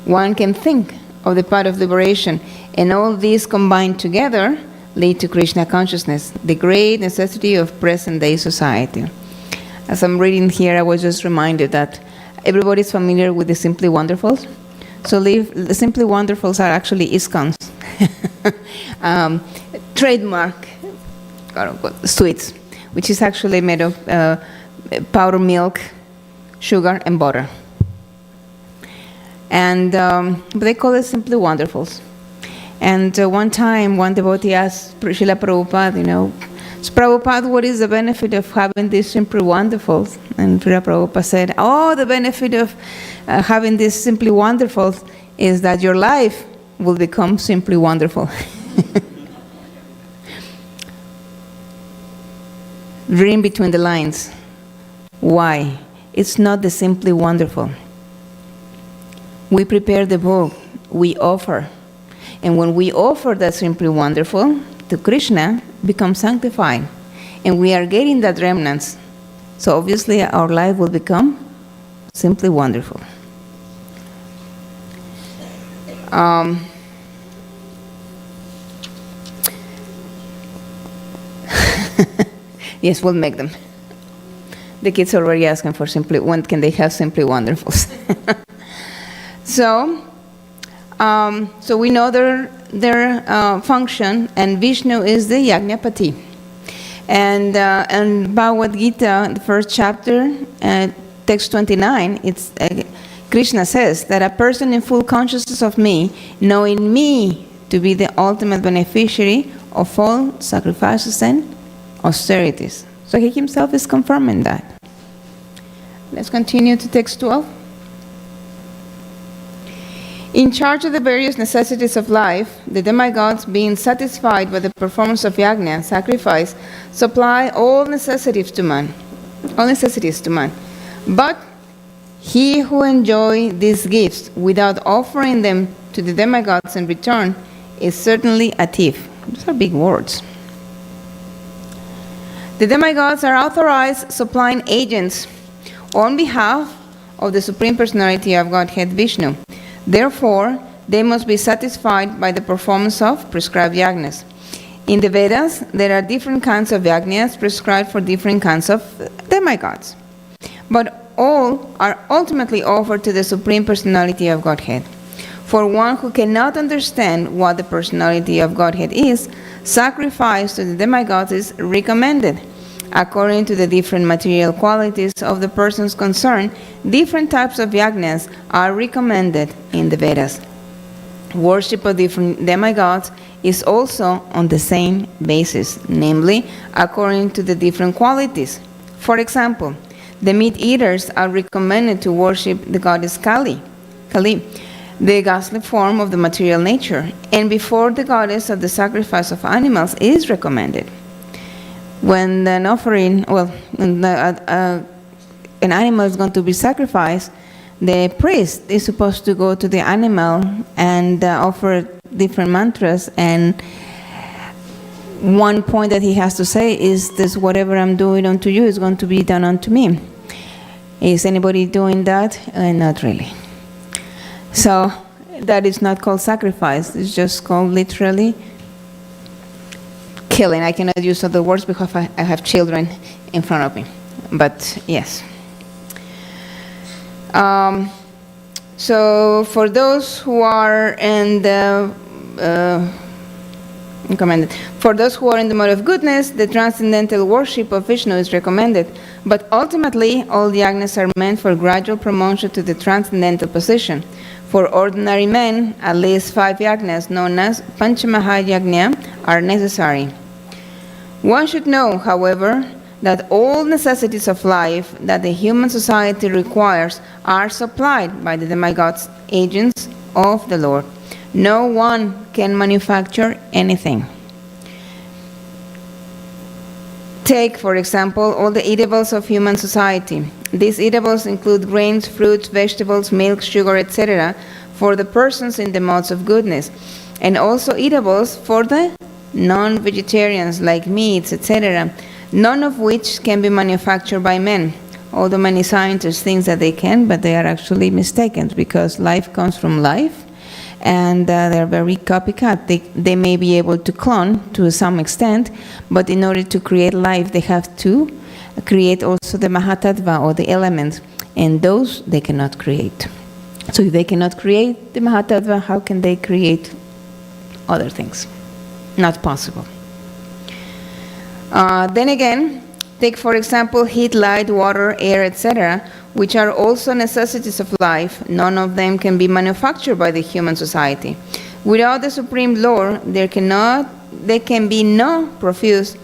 one can think of the path of liberation, and all these combined together lead to Krishna consciousness, the great necessity of present-day society. As I'm reading here, I was just reminded that everybody is familiar with the Simply Wonderfuls. So the Simply Wonderfuls are actually ISKCON's trademark sweets, which is actually made of powdered milk, sugar, and butter. And but they call it Simply Wonderfuls. And one time, one devotee asked Srila Prabhupada, so Prabhupada, what is the benefit of having these Simply Wonderfuls? And Srila Prabhupada said, the benefit of having these Simply Wonderfuls is that your life will become simply wonderful. Reading between the lines. Why? It's not the simply wonderful. We prepare the book, we offer. And when we offer that simply wonderful to Krishna, becomes sanctified. And we are getting that remnants. So obviously our life will become simply wonderful. Yes, we'll make them. The kids are already asking for when can they have Simply Wonderfuls? So we know their function, and Vishnu is the Yajnapati. And Bhagavad Gita, the first chapter, text 29, Krishna says that a person in full consciousness of me, knowing me to be the ultimate beneficiary of all sacrifices and austerities. So he himself is confirming that. Let's continue to text 12. In charge of the various necessities of life, the demigods, being satisfied by the performance of yajna, sacrifice, supply all necessities to man. But he who enjoys these gifts without offering them to the demigods in return is certainly a thief. Those are big words. The demigods are authorized supplying agents on behalf of the Supreme Personality of Godhead Vishnu. Therefore, they must be satisfied by the performance of prescribed yajnas. In the Vedas, there are different kinds of yajnas prescribed for different kinds of demigods. But all are ultimately offered to the Supreme Personality of Godhead. For one who cannot understand what the Personality of Godhead is, sacrifice to the demigods is recommended. According to the different material qualities of the persons concerned, different types of yajnas are recommended in the Vedas. Worship of different demigods is also on the same basis, namely, according to the different qualities. For example, the meat eaters are recommended to worship the goddess Kali, the ghastly form of the material nature, and before the goddess of the sacrifice of animals is recommended. When an offering, an animal is going to be sacrificed, the priest is supposed to go to the animal and offer different mantras, and one point that he has to say is this: whatever I'm doing unto you is going to be done unto me. Is anybody doing that? Not really. So that is not called sacrifice. It's just called literally killing. I cannot use other words because I have children in front of me. But yes. So for those who are in the for those who are in the mode of goodness, the transcendental worship of Vishnu is recommended. But ultimately, all the yajnas are meant for gradual promotion to the transcendental position. For ordinary men, at least 5 yajnas known as Panchamaha Yajna are necessary. One should know, however, that all necessities of life that the human society requires are supplied by the demigods, agents of the Lord. No one can manufacture anything. Take, for example, all the eatables of human society. These eatables include grains, fruits, vegetables, milk, sugar, etc., for the persons in the modes of goodness, and also eatables for the non-vegetarians, like meats, etc., none of which can be manufactured by men, although many scientists think that they can, but they are actually mistaken, because life comes from life, and they're very copycat. They may be able to clone to some extent, but in order to create life, they have to create also the Mahatattva, or the elements, and those they cannot create. So if they cannot create the Mahatattva, how can they create other things? Not possible. Then again, take for example heat, light, water, air, etc., which are also necessities of life. None of them can be manufactured by the human society. Without the Supreme Lord, there can be no profuse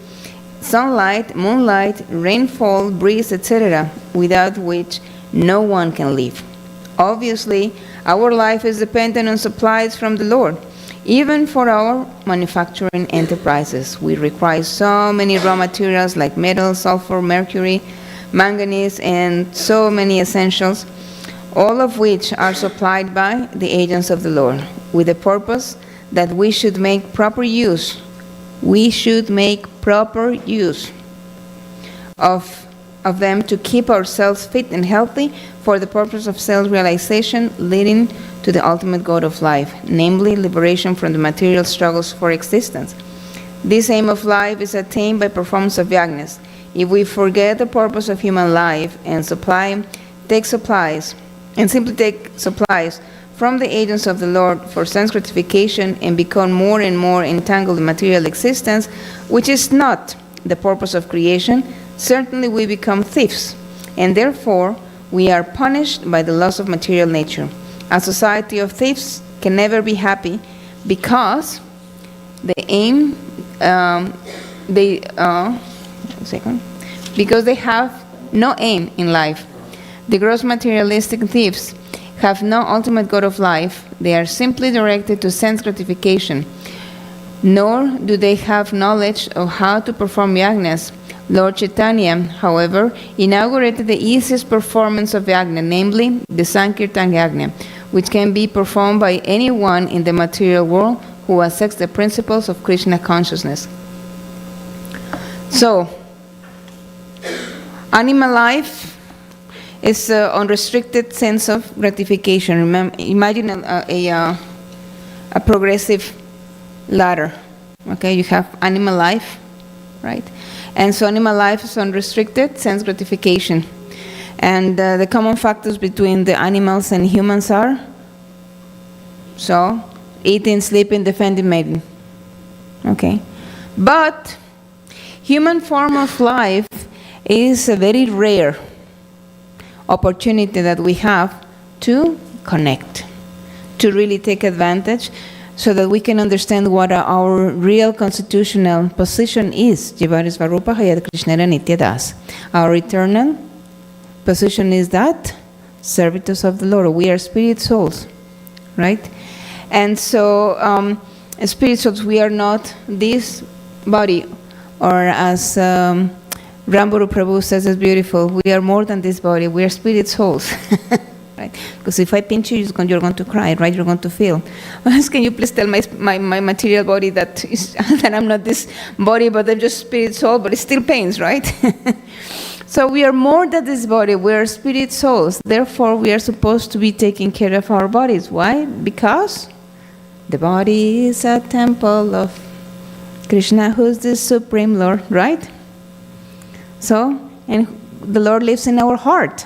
sunlight, moonlight, rainfall, breeze, etc., without which no one can live. Obviously, our life is dependent on supplies from the Lord. Even for our manufacturing enterprises, we require so many raw materials like metal, sulfur, mercury, manganese, and so many essentials, all of which are supplied by the agents of the Lord, with the purpose that we should make proper use. We should make proper use of them to keep ourselves fit and healthy for the purpose of self-realization, leading to the ultimate goal of life, namely liberation from the material struggles for existence. This aim of life is attained by performance of yajnas. If we forget the purpose of human life and simply take supplies from the agents of the Lord for sense gratification and become more and more entangled in material existence, which is not the purpose of creation, certainly we become thieves, and therefore we are punished by the laws of material nature. A society of thieves can never be happy because because they have no aim in life. The gross materialistic thieves have no ultimate goal of life. They are simply directed to sense gratification, nor do they have knowledge of how to perform yajnas. Lord Chaitanya, however, inaugurated the easiest performance of yajna, namely the Sankirtan yajna, which can be performed by anyone in the material world who accepts the principles of Krishna consciousness. So, animal life is an unrestricted sense of gratification. Imagine a progressive ladder. Okay, you have animal life, right? And so animal life is unrestricted sense gratification. And the common factors between the animals and humans are, so, eating, sleeping, defending, mating. Okay. But human form of life is a very rare opportunity that we have to connect, to really take advantage, so that we can understand what our real constitutional position is. Our eternal position is that servitors of the Lord. We are spirit souls, right? And so, spirit souls, we are not this body, or as Ramburu Prabhu says, it's beautiful, we are more than this body, we are spirit souls. Right? Because if I pinch you, you're going to cry, right? You're going to feel. Can you please tell my material body that I'm not this body, but I'm just spirit soul, but it still pains, right? So we are more than this body. We are spirit souls. Therefore, we are supposed to be taking care of our bodies. Why? Because the body is a temple of Krishna, who is the Supreme Lord, right? So, and the Lord lives in our heart.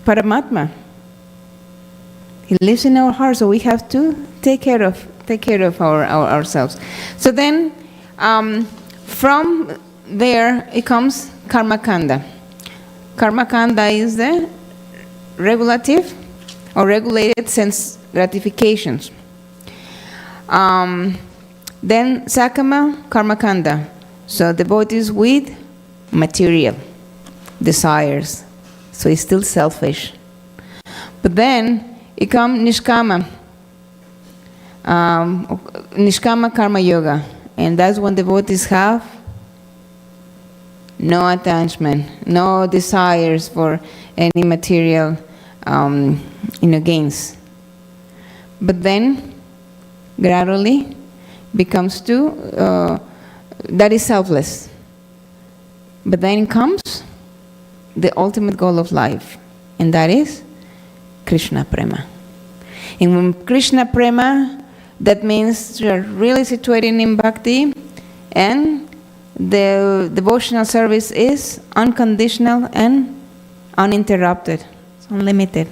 Paramatma. He lives in our heart, so we have to take care of ourselves. So then, from there it comes karmakanda. Karmakanda is the regulative or regulated sense gratifications. Then sakama karmakanda, So devotees with material desires. So he's still selfish. But then it comes Nishkama. Nishkama Karma Yoga. And that's when devotees have no attachment, no desires for any material gains. But then gradually becomes to that is selfless. But then comes the ultimate goal of life, and that is Krishna Prema. And when Krishna Prema, that means you are really situated in bhakti, and the devotional service is unconditional and uninterrupted. It's unlimited.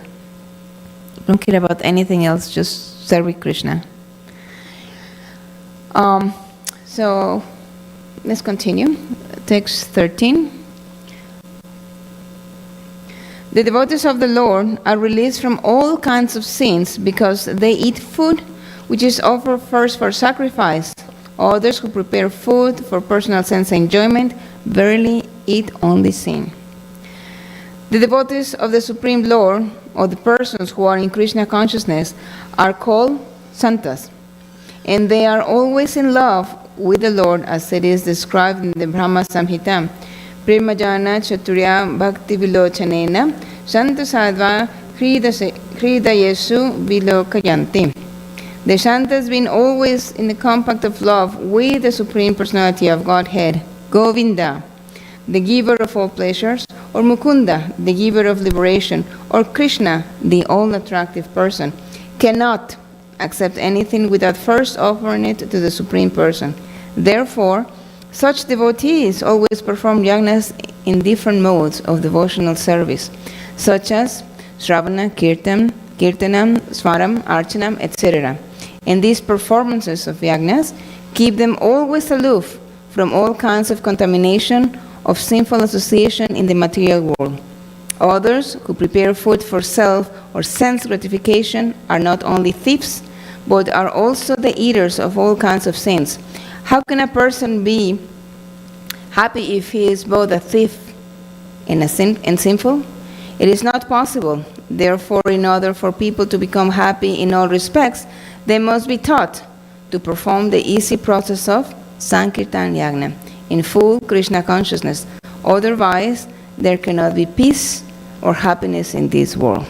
Don't care about anything else, just serve Krishna. So let's continue. Text 13. The devotees of the Lord are released from all kinds of sins because they eat food which is offered first for sacrifice. Others who prepare food for personal sense enjoyment verily eat only sin. The devotees of the Supreme Lord, or the persons who are in Krishna consciousness, are called santas, and they are always in love with the Lord, as it is described in the Brahma Samhita. Premajana chaturya bhakti vilochanena santa sadva kridayesu vilokayanti. The santas being always in the compact of love with the Supreme Personality of Godhead, Govinda, the giver of all pleasures, or Mukunda, the giver of liberation, or Krishna, the all-attractive person, cannot accept anything without first offering it to the Supreme Person. Therefore, such devotees always perform yagnas in different modes of devotional service, such as Shravana, Kirtanam, Swaram, Archanam, etc. And these performances of yagnas keep them always aloof from all kinds of contamination of sinful association in the material world. Others who prepare food for self or sense gratification are not only thieves, but are also the eaters of all kinds of sins. How can a person be happy if he is both a thief and sinful? It is not possible. Therefore, in order for people to become happy in all respects, they must be taught to perform the easy process of Sankirtan Yagna in full Krishna consciousness. Otherwise, there cannot be peace or happiness in this world.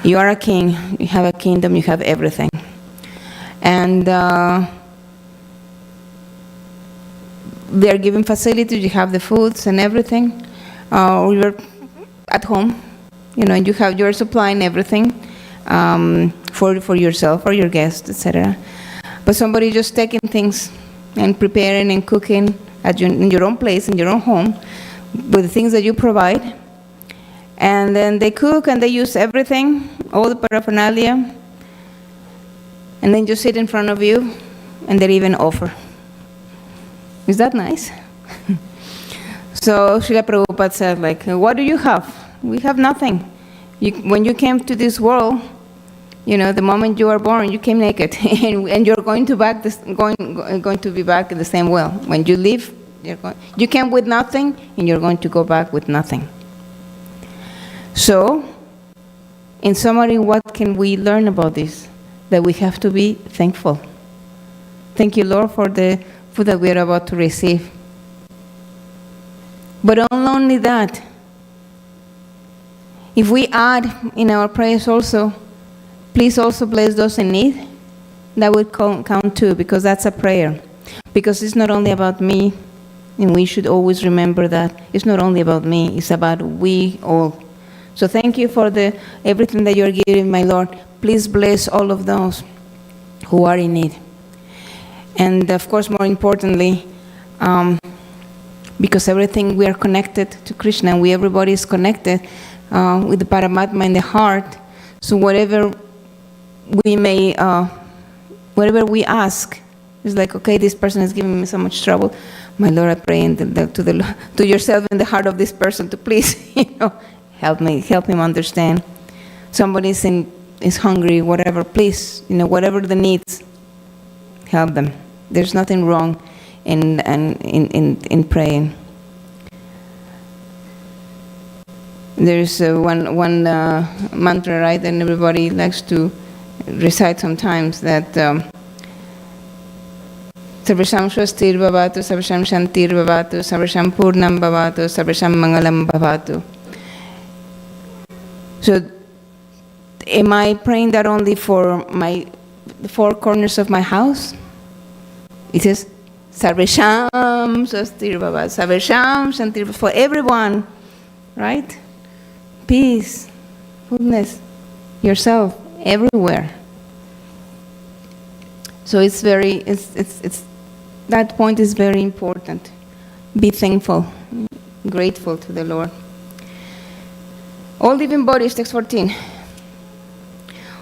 You are a king, you have a kingdom, you have everything. And they are given facilities, you have the foods and everything. You're at home, and you're supplying everything for yourself or your guests, etc. But somebody just taking things and preparing and cooking in your own place, in your own home, with the things that you provide. And then they cook and they use everything, all the paraphernalia, and then just sit in front of you, and they even offer. Is that nice? So Srila Prabhupada said, what do you have? We have nothing. When you came to this world, the moment you are born, you came naked, and you're going to be back in the same well. When you leave, you came with nothing, and you're going to go back with nothing. So, in summary, what can we learn about this? That we have to be thankful. Thank you, Lord, for the food that we are about to receive. But not only that, if we add in our prayers also, please also bless those in need, that would count too, because that's a prayer. Because it's not only about me, and we should always remember that it's not only about me, it's about we all. So thank you for everything that you're giving, my Lord. Please bless all of those who are in need. And of course, more importantly, because everything, we are connected to Krishna, everybody is connected with the Paramatma in the heart. So whatever we ask, it's like, okay, this person is giving me so much trouble. My Lord, I pray to yourself in the heart of this person to please, help him understand. Somebody is hungry, whatever, please, whatever the needs, help them. There's nothing wrong in praying. There's one mantra, right, and everybody likes to recite sometimes that Sarvasham Swastir Bhavatu, Sarvasham Shantir Bhavatu, Sarvasham Purnam Bhavatu, Sarvasham Mangalam Bhavatu. So, am I praying that only for the four corners of my house? It says, Sarvasham Swastir Bhavatu, Sarvasham Shantir Bhavatu, for everyone, right? Peace, goodness, yourself, everywhere. So it's that point is very important. Be thankful, grateful to the Lord. All living bodies, text 14.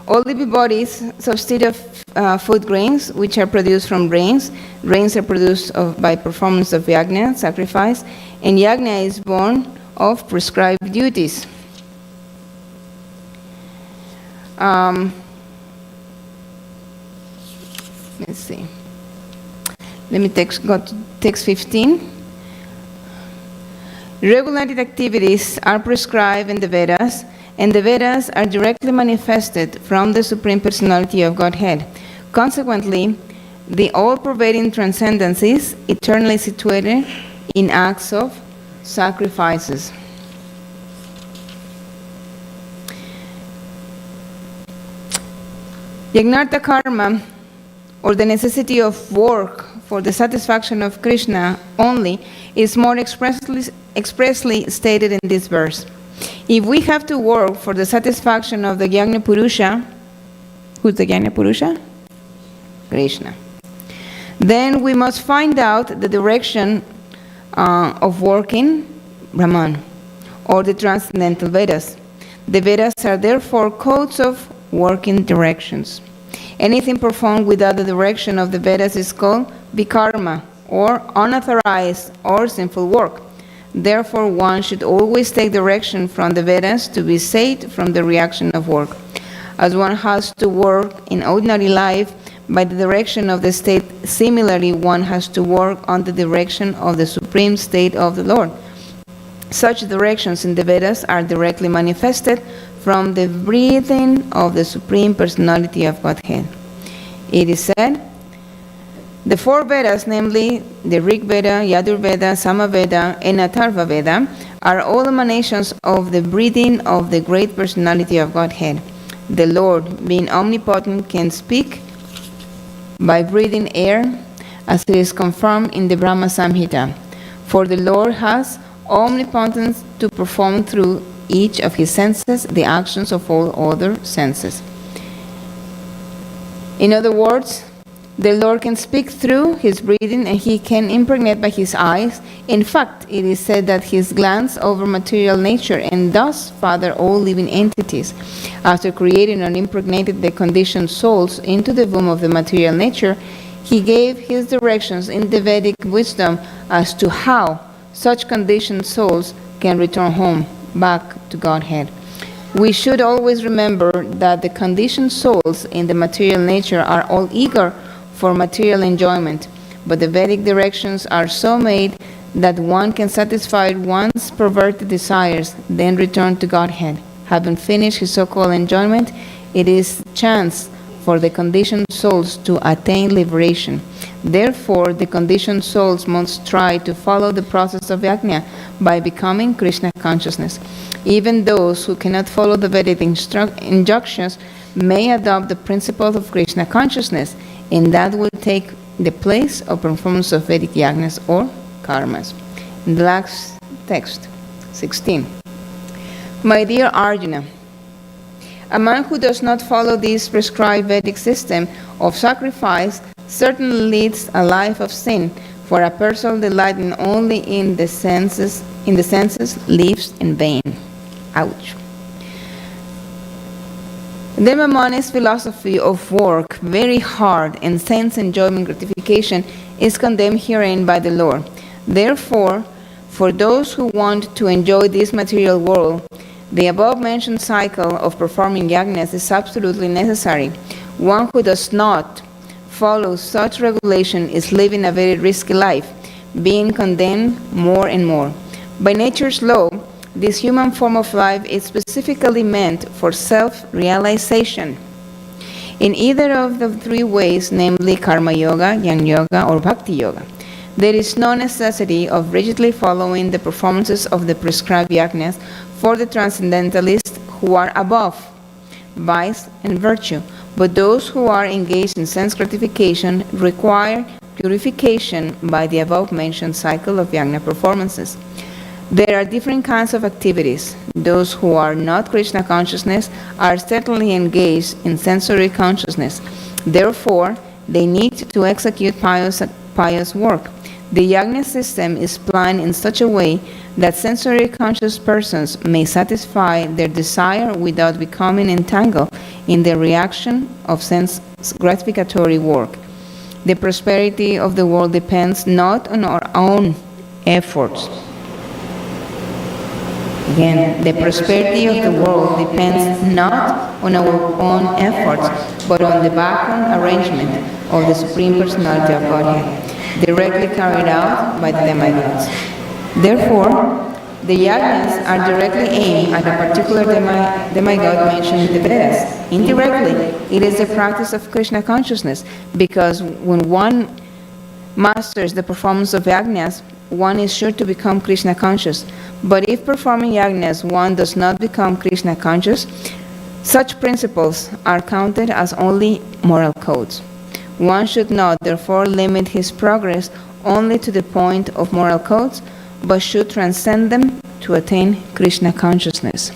All living bodies substitute of food grains, which are produced from rains. Rains are produced by performance of yajna, sacrifice, and yajna is born of prescribed duties. Let's see. Let me go to text 15. Regulated activities are prescribed in the Vedas, and the Vedas are directly manifested from the Supreme Personality of Godhead. Consequently, the all-pervading transcendence is eternally situated in acts of sacrifices. Yagnartha karma, or the necessity of work for the satisfaction of Krishna only, is more expressly stated in this verse. If we have to work for the satisfaction of the Jnana Purusha, who's the Jnana Purusha? Krishna. Then we must find out the direction of working, Brahman, or the transcendental Vedas. The Vedas are therefore codes of working directions. Anything performed without the direction of the Vedas is called vikarma, or unauthorized or sinful work. Therefore, one should always take direction from the Vedas to be saved from the reaction of work. As one has to work in ordinary life by the direction of the state, similarly one has to work on the direction of the supreme state of the Lord. Such directions in the Vedas are directly manifested from the breathing of the Supreme Personality of Godhead. It is said, the four Vedas, namely the Rig Veda, Yadur Veda, Sama Veda, and Atharva Veda, are all emanations of the breathing of the great Personality of Godhead. The Lord, being omnipotent, can speak by breathing air, as it is confirmed in the Brahma Samhita. For the Lord has omnipotence to perform through each of his senses the actions of all other senses. In other words, the Lord can speak through his breathing, and he can impregnate by his eyes. In fact, it is said that his glance over material nature and thus father all living entities. After creating and impregnated the conditioned souls into the womb of the material nature, he gave his directions in the Vedic wisdom as to how such conditioned souls can return home, back to Godhead. We should always remember that the conditioned souls in the material nature are all eager for material enjoyment, but the Vedic directions are so made that one can satisfy one's perverted desires, then return to Godhead. Having finished his so-called enjoyment, it is chance for the conditioned souls to attain liberation. Therefore, the conditioned souls must try to follow the process of yajna by becoming Krishna consciousness. Even those who cannot follow the Vedic injunctions may adopt the principle of Krishna consciousness, and that will take the place of performance of Vedic yajnas or karmas. In the last text, 16. My dear Arjuna, a man who does not follow this prescribed Vedic system of sacrifice certainly leads a life of sin, for a person delighting only in the senses lives in vain. Ouch. The Maimonides' philosophy of work, very hard, and sense enjoyment gratification is condemned herein by the Lord. Therefore, for those who want to enjoy this material world, the above-mentioned cycle of performing yajnas is absolutely necessary. One who does not follows such regulation is living a very risky life, being condemned more and more. By nature's law, this human form of life is specifically meant for self-realization. In either of the three ways, namely karma yoga, jnana yoga, or bhakti yoga, there is no necessity of rigidly following the performances of the prescribed yajnas for the transcendentalists who are above vice and virtue, but those who are engaged in sense gratification require purification by the above-mentioned cycle of yajna performances. There are different kinds of activities. Those who are not Krishna consciousness are certainly engaged in sensory consciousness. Therefore, they need to execute pious work. The yajna system is planned in such a way that sensory conscious persons may satisfy their desire without becoming entangled in the reaction of sense gratificatory work. The prosperity of the world depends not on our own efforts. Again, the prosperity of the world depends not on our own efforts, but on the background arrangement of the Supreme Personality of Godhead, directly carried out by the demigods. Therefore, the yajnas are directly aimed at a particular demigod mentioned in the Vedas. Indirectly, it is the practice of Krishna consciousness, because when one masters the performance of yajnas, one is sure to become Krishna conscious. But if performing yajnas one does not become Krishna conscious, such principles are counted as only moral codes. One should not, therefore, limit his progress only to the point of moral codes, but should transcend them to attain Krishna consciousness.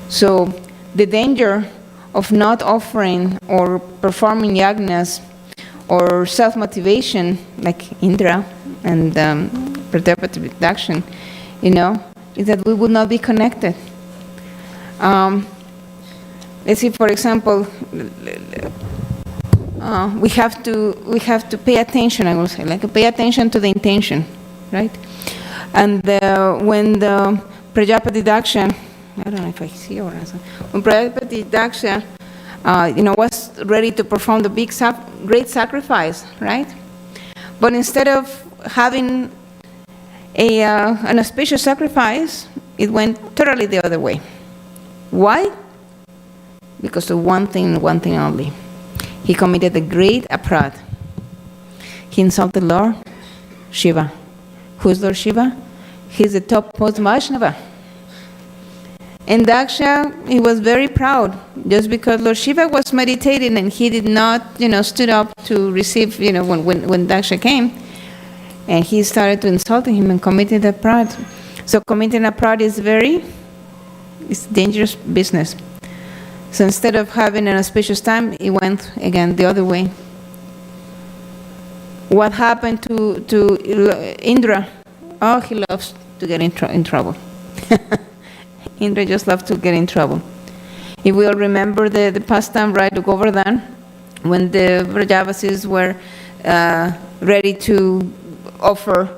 So, the danger of not offering or performing yajnas or self-motivation, like Indra and Pratyapati reduction, is that we would not be connected. Let's see, for example, we have to pay attention. I will say, pay attention to the intention, right? And when the Prajapati Daksha, I don't know if I see or not. When Prajapati Daksha, was ready to perform the great sacrifice, right? But instead of having an auspicious sacrifice, it went totally the other way. Why? Because of one thing only. He committed a great aparadh. He insulted Lord Shiva. Who's Lord Shiva? He's the topmost Vaishnava. And Daksha, he was very proud, just because Lord Shiva was meditating and he did not, stood up to receive, when Daksha came, and he started to insult him and committed a aparadh. So committing a aparadh is it's dangerous business. So instead of having an auspicious time, he went again the other way. What happened to Indra? Oh, he loves to get in trouble. Indra just loves to get in trouble. If we all remember the pastime, right, of Govardhan, when the Vrajavasis were ready to offer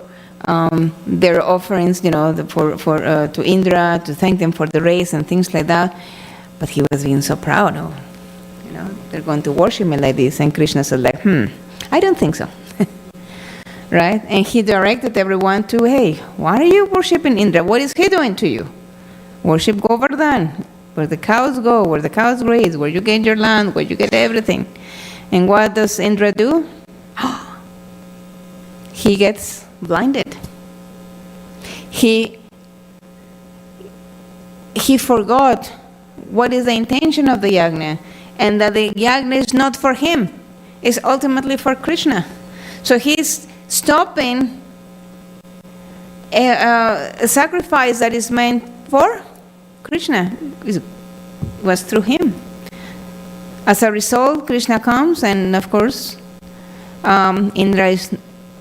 their offerings, to Indra, to thank them for the race and things like that, but he was being so proud. They're going to worship me like this, and Krishna said, I don't think so. Right? And he directed everyone to, hey, why are you worshiping Indra? What is he doing to you? Worship Govardhan, where the cows go, where the cows graze, where you get your land, where you get everything. And what does Indra do? He gets blinded. He forgot what is the intention of the yajna, and that the yajna is not for him, it's ultimately for Krishna. So he's stopping a sacrifice that is meant for Krishna. It was through him. As a result, Krishna comes, and of course, Indra is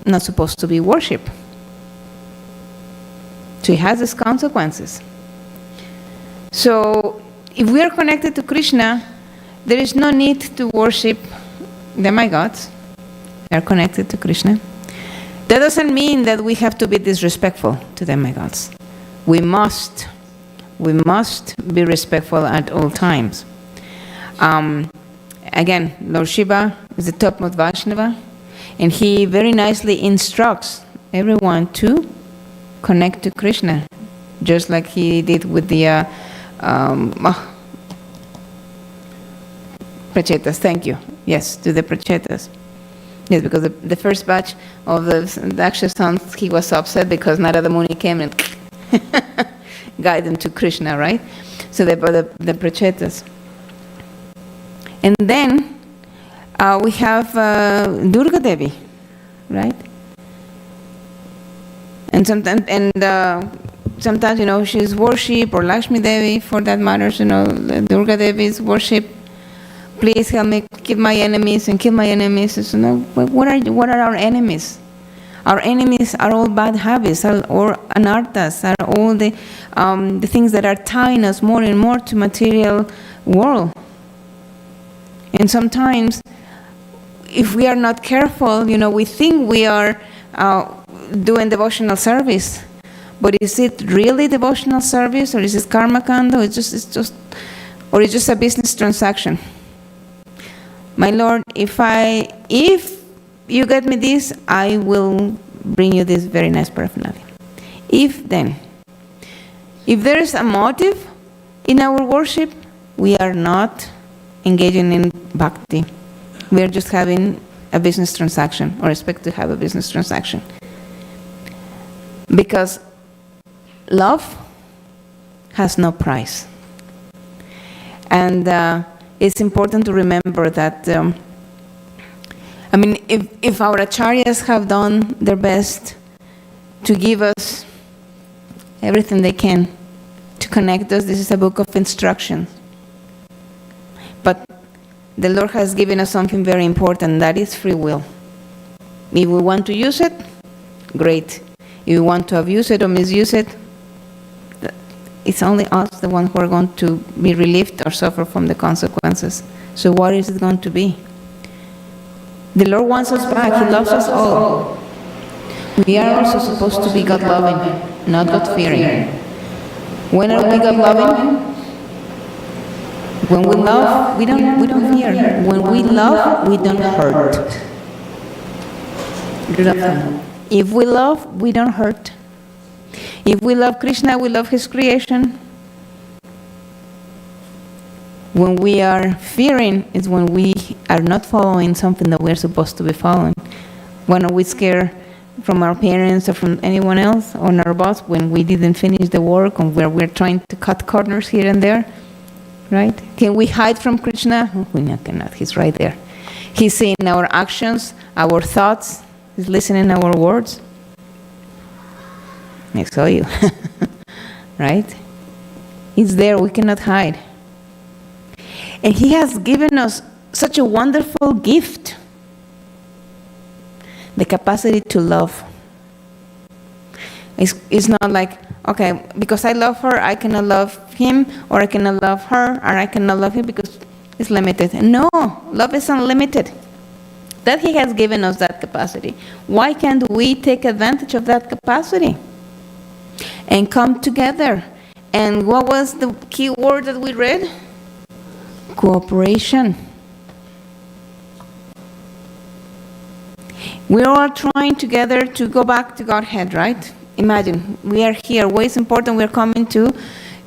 not supposed to be worshipped. So it has its consequences. So if we are connected to Krishna, there is no need to worship demigods. We are connected to Krishna. That doesn't mean that we have to be disrespectful to demigods. We must be respectful at all times. Again, Lord Shiva is the topmost Vaishnava, and he very nicely instructs everyone to connect to Krishna, just like he did with the prachetas. Thank you. Yes, to the prachetas. Yes, because the first batch of the HG sons, he was upset because Narada Muni came and guided them to Krishna, right? So they brought the prachetas. And then we have Durga Devi, right? And sometimes, you know, she's worshipped, or Lakshmi Devi, for that matter, you know, Durga Devi is worshipped. Please help me kill my enemies and kill my enemies. So, no, what are our enemies? Our enemies are all bad habits, or anarthas, are all the things that are tying us more and more to material world. And sometimes, if we are not careful, you know, we think we are doing devotional service, but is it really devotional service, or is it karma kanda? Or it's just a business transaction? My Lord, if you get me this, I will bring you this very nice paraphernalia. If there is a motive in our worship, we are not engaging in bhakti. We are just having a business transaction, or expect to have a business transaction. Because love has no price. And it's important to remember that, if our acharyas have done their best to give us everything they can to connect us, this is a book of instructions. But the Lord has given us something very important, that is free will. If we want to use it, great. If we want to abuse it or misuse it, it's only us, the ones who are going to be relieved or suffer from the consequences. So what is it going to be? The Lord wants us back. He loves us all. We are also supposed to be God-loving, not God-fearing. When are we God-loving? When we love, we don't fear. When we love, we don't hurt. If we love, we don't hurt. If we love Krishna, we love His creation. When we are fearing is when we are not following something that we're supposed to be following. When are we scared from our parents or from anyone else, or our boss, when we didn't finish the work, or where we're trying to cut corners here and there, right? Can we hide from Krishna? We cannot. He's right there. He's seeing our actions, our thoughts. He's listening to our words. I saw you, right? It's there, we cannot hide. And He has given us such a wonderful gift, the capacity to love. It's not like, okay, because I love her, I cannot love him, or I cannot love her, or I cannot love him because it's limited. No, love is unlimited. That He has given us that capacity. Why can't we take advantage of that capacity? And come together. And what was the key word that we read? Cooperation. We're all trying together to go back to Godhead, right? Imagine, we are here. What is important? We're coming to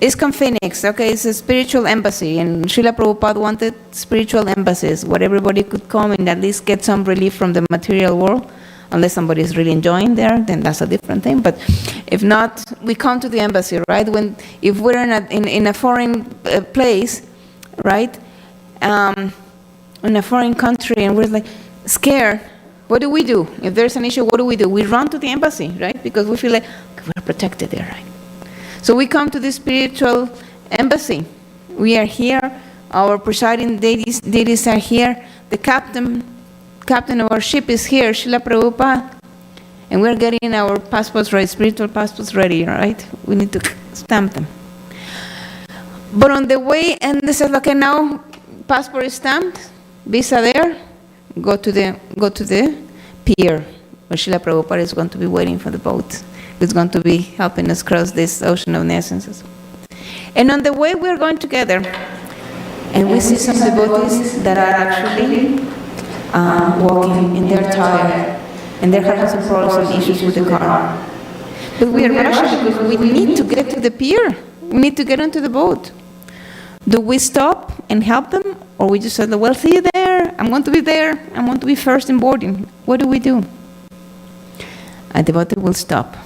ISKCON Phoenix. Okay, it's a spiritual embassy. And Srila Prabhupada wanted spiritual embassies where everybody could come and at least get some relief from the material world. Unless somebody is really enjoying there, then that's a different thing. But if not, we come to the embassy, right? If we're in a foreign place, right? In a foreign country, and we're like scared, what do we do? If there's an issue, what do? We run to the embassy, right? Because we feel like we're protected there, right? So we come to the spiritual embassy. We are here. Our presiding deities are here. The captain of our ship is here, Srila Prabhupada, and we're getting our passports ready, spiritual passports ready, right? We need to stamp them. But on the way, and they said, okay, now passport is stamped, visa there, go to the pier, where Srila Prabhupada is going to be waiting for the boat. It's going to be helping us cross this ocean of nessences. And on the way, we're going together, and we see some devotees that are actually walking, and they're tired, and they're having some problems and issues with the car. But we are rushing because we need to get to the pier. We need to get onto the boat. Do we stop and help them? Or we just say, well, see you there. I'm going to be there. I'm going to be first in boarding. What do we do? A devotee will stop.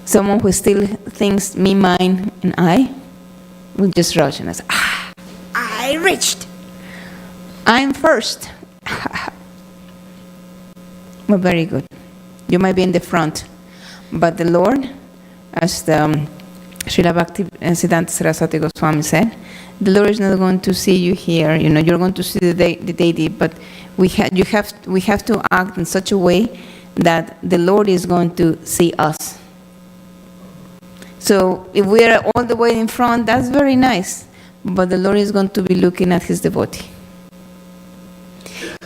Someone who still thinks me, mine, and I will just rush and say, I reached. I'm first. Well, very good. You might be in the front, but the Lord, as the Srila Bhakti Siddhanta Saraswati Goswami said, the Lord is not going to see you here. You're going to see the deity, but we have to act in such a way that the Lord is going to see us. So if we are all the way in front, that's very nice, but the Lord is going to be looking at His devotee.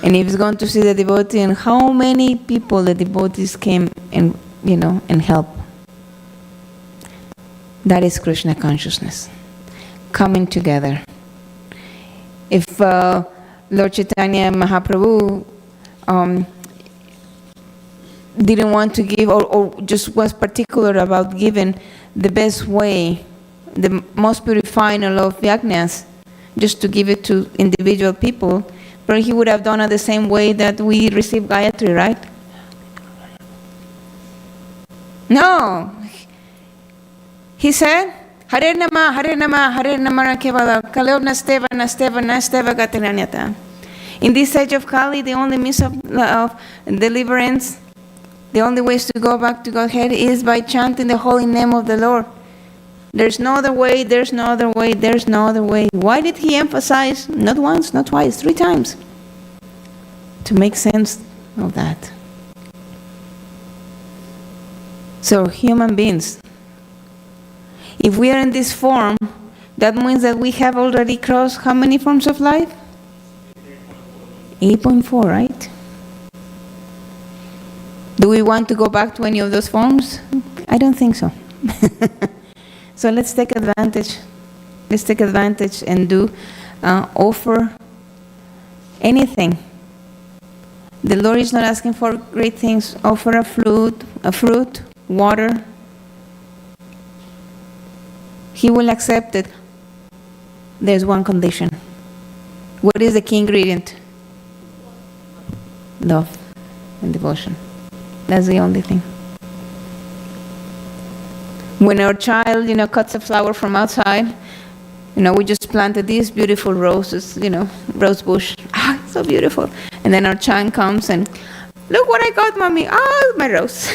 And if He's going to see the devotee, and how many people the devotees came and and help. That is Krishna consciousness, coming together. If Lord Chaitanya Mahaprabhu didn't want to give, or just was particular about giving the best way, the most purifying of yajnas, just to give it to individual people, but he would have done it the same way that we receive Gayatri, right? No. He said, Hare Nama, Hare Nama, Hare Nama Kevala, Kaleo Nasteva, Nasteva, Nasteva Gatiranyata. In this age of Kali, the only means of deliverance, the only ways to go back to Godhead is by chanting the holy name of the Lord. There's no other way, there's no other way, there's no other way. Why did he emphasize, not once, not twice, 3 times? To make sense of that. So, human beings, if we are in this form, that means that we have already crossed how many forms of life? 8.4, right? Do we want to go back to any of those forms? I don't think so. So let's take advantage. Let's take advantage and offer anything. The Lord is not asking for great things. Offer a fruit, water. He will accept it. There's one condition. What is the key ingredient? Love and devotion. That's the only thing. When our child, cuts a flower from outside, we just planted these beautiful roses, rose bush. So beautiful. And then our child comes and, look what I got, Mommy. My rose.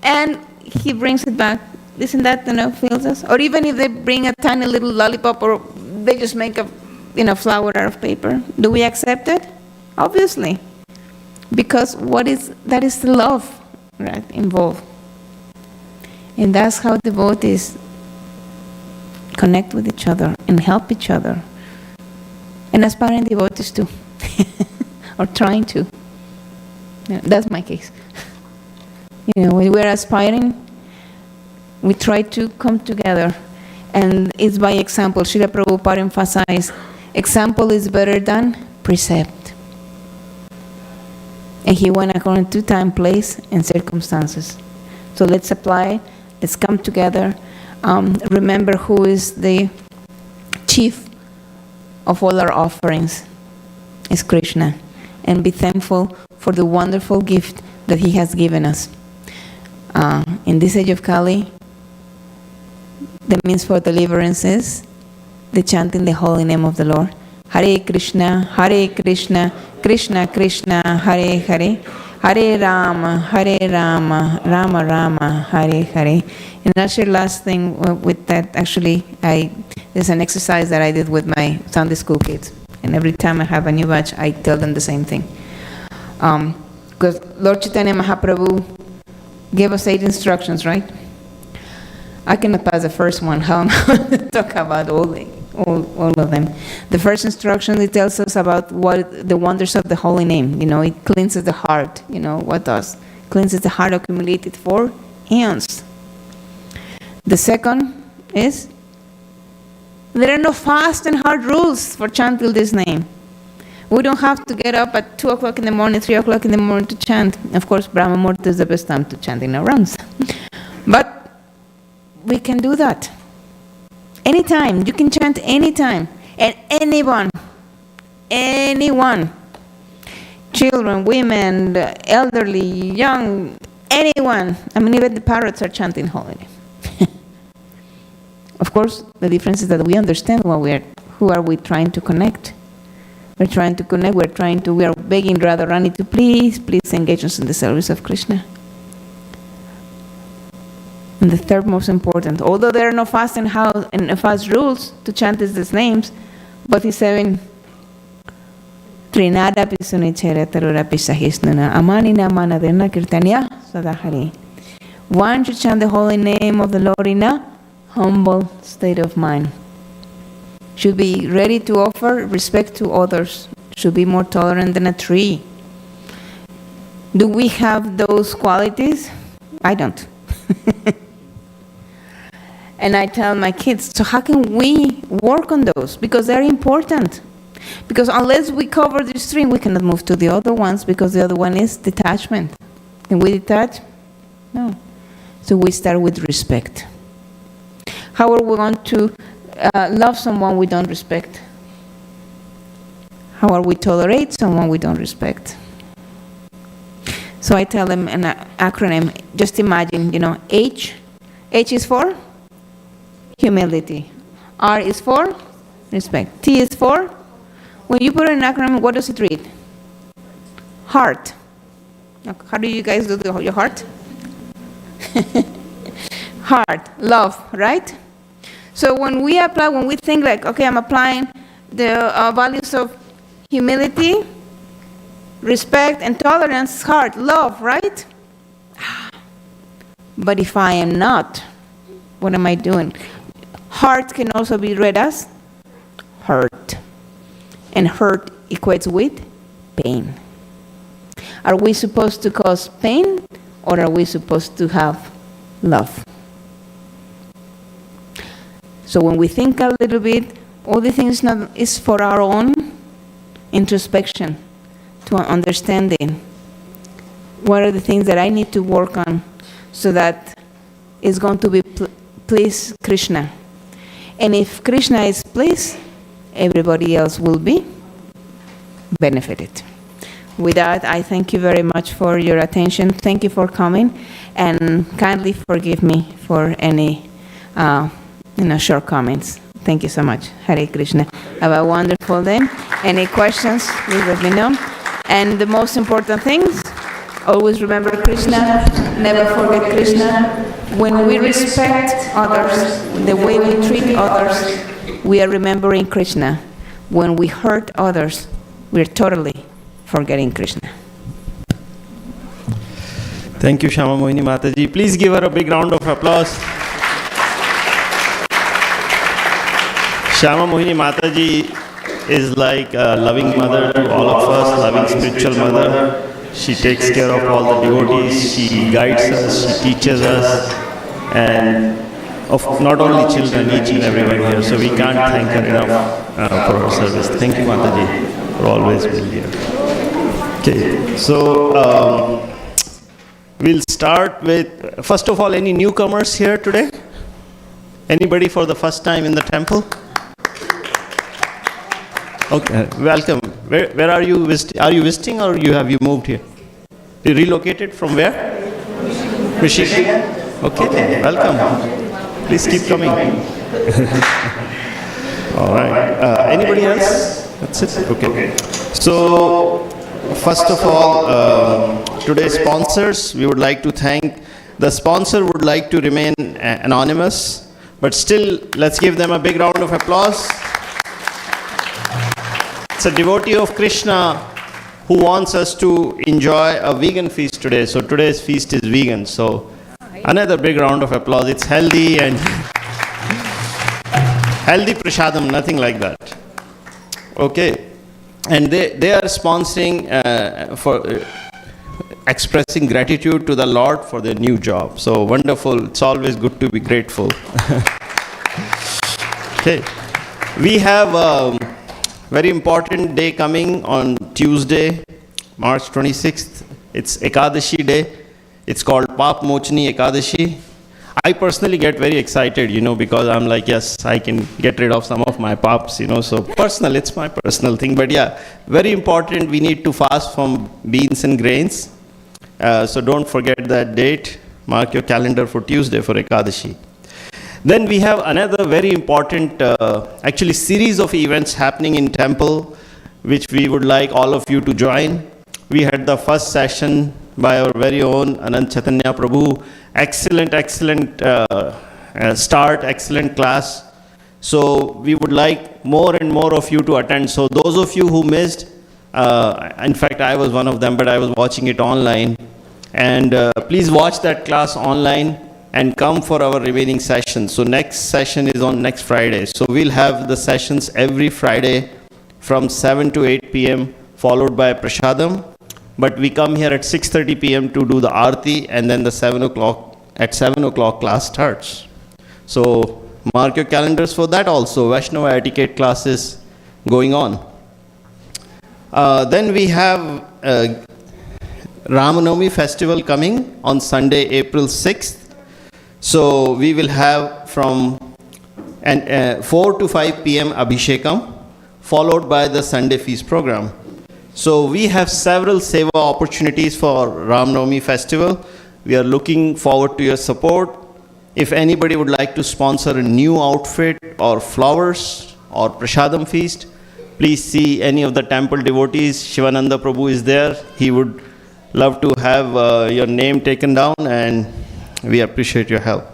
And he brings it back. Isn't that, fills us? Or even if they bring a tiny little lollipop, or they just make a, flower out of paper. Do we accept it? Obviously. Because that is the love, right, involved. And that's how devotees connect with each other and help each other. And aspiring devotees too. Or trying to. That's my case. When we're aspiring, we try to come together. And it's by example. Srila Prabhupada emphasized, example is better than precept. And he went according to time, place, and circumstances. So let's apply, let's come together. Remember who is the chief of all our offerings is Krishna. And be thankful for the wonderful gift that he has given us. In this age of Kali, the means for deliverance is the chanting the holy name of the Lord. Hare Krishna, Krishna Krishna, Hare Hare, Hare Rama, Rama Rama, Hare Hare. And that's your last thing with that. Actually, there's an exercise that I did with my Sunday school kids. And every time I have a new batch, I tell them the same thing. Because Lord Chaitanya Mahaprabhu gave us 8 instructions, right? I cannot pass the first one. How am I going to talk about all of them? The first instruction, it tells us about what the wonders of the holy name. It cleanses the heart. What does? Cleanses the heart accumulated for eons. The second is, there are no fast and hard rules for chanting this name. We don't have to get up at 2 o'clock in the morning, 3 o'clock in the morning to chant. Of course, Brahma Muhurta is the best time to chant in our rounds. But we can do that. Anytime. You can chant anytime. And anyone. Children, women, elderly, young, anyone. I mean, even the parrots are chanting holy name. Of course, the difference is that we understand who are we trying to connect. We're trying to connect, we are begging Radharani to please engage us in the service of Krishna. And the third most important, although there are no fast and fast rules to chant these names, but he's saying, Trinada pisunichera tarura pisahisnuna amanina manadena kirtanya sadahari. One should chant the holy name of the Lord in a humble state of mind. Should be ready to offer respect to others. Should be more tolerant than a tree. Do we have those qualities? I don't. And I tell my kids, so how can we work on those? Because they're important. Because unless we cover the stream, we cannot move to the other ones, because the other one is detachment. Can we detach? No. So we start with respect. How are we going to love someone we don't respect? How are we tolerate someone we don't respect? So I tell them an acronym. Just imagine, H. H is for humility. R is for respect. T is for, when you put an acronym, what does it read? Heart. How do you guys do your heart? Heart, love, right? So when we think like, okay, I'm applying the values of humility, respect, and tolerance, heart, love, right? But if I am not, what am I doing? Heart can also be read as hurt. And hurt equates with pain. Are we supposed to cause pain, or are we supposed to have love? So when we think a little bit, all the things is for our own introspection, to understanding what are the things that I need to work on so that it's going to be please Krishna. And if Krishna is pleased, everybody else will be benefited. With that, I thank you very much for your attention. Thank you for coming, and kindly forgive me for any shortcomings. Thank you so much. Hare Krishna. Have a wonderful day. Any questions, please let me know. And the most important things, always remember Krishna, never forget Krishna. When we respect others, the way we treat others, we are remembering Krishna. When we hurt others, we're totally forgetting Krishna. Thank you, SyamaMohini Mataji. Please give her a big round of applause. SyamaMohini Mataji is like a loving mother to all of us, loving spiritual mother. She takes care of all the devotees, she guides us, she teaches us, and of not only children, each and everyone here. So we can't thank her enough for her service. Thank you, Mataji, for always being here. Okay, so we'll start with, first of all, any newcomers here today? Anybody for the first time in the temple? Okay, welcome. Where are you visiting? Are you visiting, or have you moved here? You relocated from where? Michigan. Okay, welcome. Please keep coming. All right. Anybody else? That's it. Okay. So, first of all, today's sponsors, we would like to thank. The sponsor would like to remain anonymous, but still, let's give them a big round of applause. It's a devotee of Krishna who wants us to enjoy a vegan feast today. So today's feast is vegan. So another big round of applause. It's healthy and healthy prasadam, nothing like that. Okay. And they are sponsoring for expressing gratitude to the Lord for their new job. So wonderful. It's always good to be grateful. Okay. We have very important day coming on Tuesday, March 26th. It's Ekadashi day. It's called Pap Mochini Ekadashi. I personally get very excited, because I'm like, yes, I can get rid of some of my paps, so personal, it's my personal thing. But yeah, very important, we need to fast from beans and grains. So don't forget that date. Mark your calendar for Tuesday for Ekadashi. Then we have another very important, actually series of events happening in temple, which we would like all of you to join. We had the first session by our very own Anant Chaitanya Prabhu. Excellent start, excellent class. So we would like more and more of you to attend. So those of you who missed, in fact I was one of them, but I was watching it online. And please watch that class online and come for our remaining sessions. So next session is on next Friday. So we'll have the sessions every Friday from 7 to 8 p.m. followed by Prasadam. But we come here at 6:30 p.m. to do the Aarti, and then the 7 o'clock class starts. So mark your calendars for that also. Vaishnava etiquette classes going on. Then we have Ramanavami festival coming on Sunday, April 6th. So we will have from 4 to 5 p.m. Abhishekam, followed by the Sunday feast program. So we have several seva opportunities for Ramanavami festival. We are looking forward to your support. If anybody would like to sponsor a new outfit or flowers or Prasadam feast, please see any of the temple devotees. Shivananda Prabhu is there. He would love to have your name taken down, and we appreciate your help.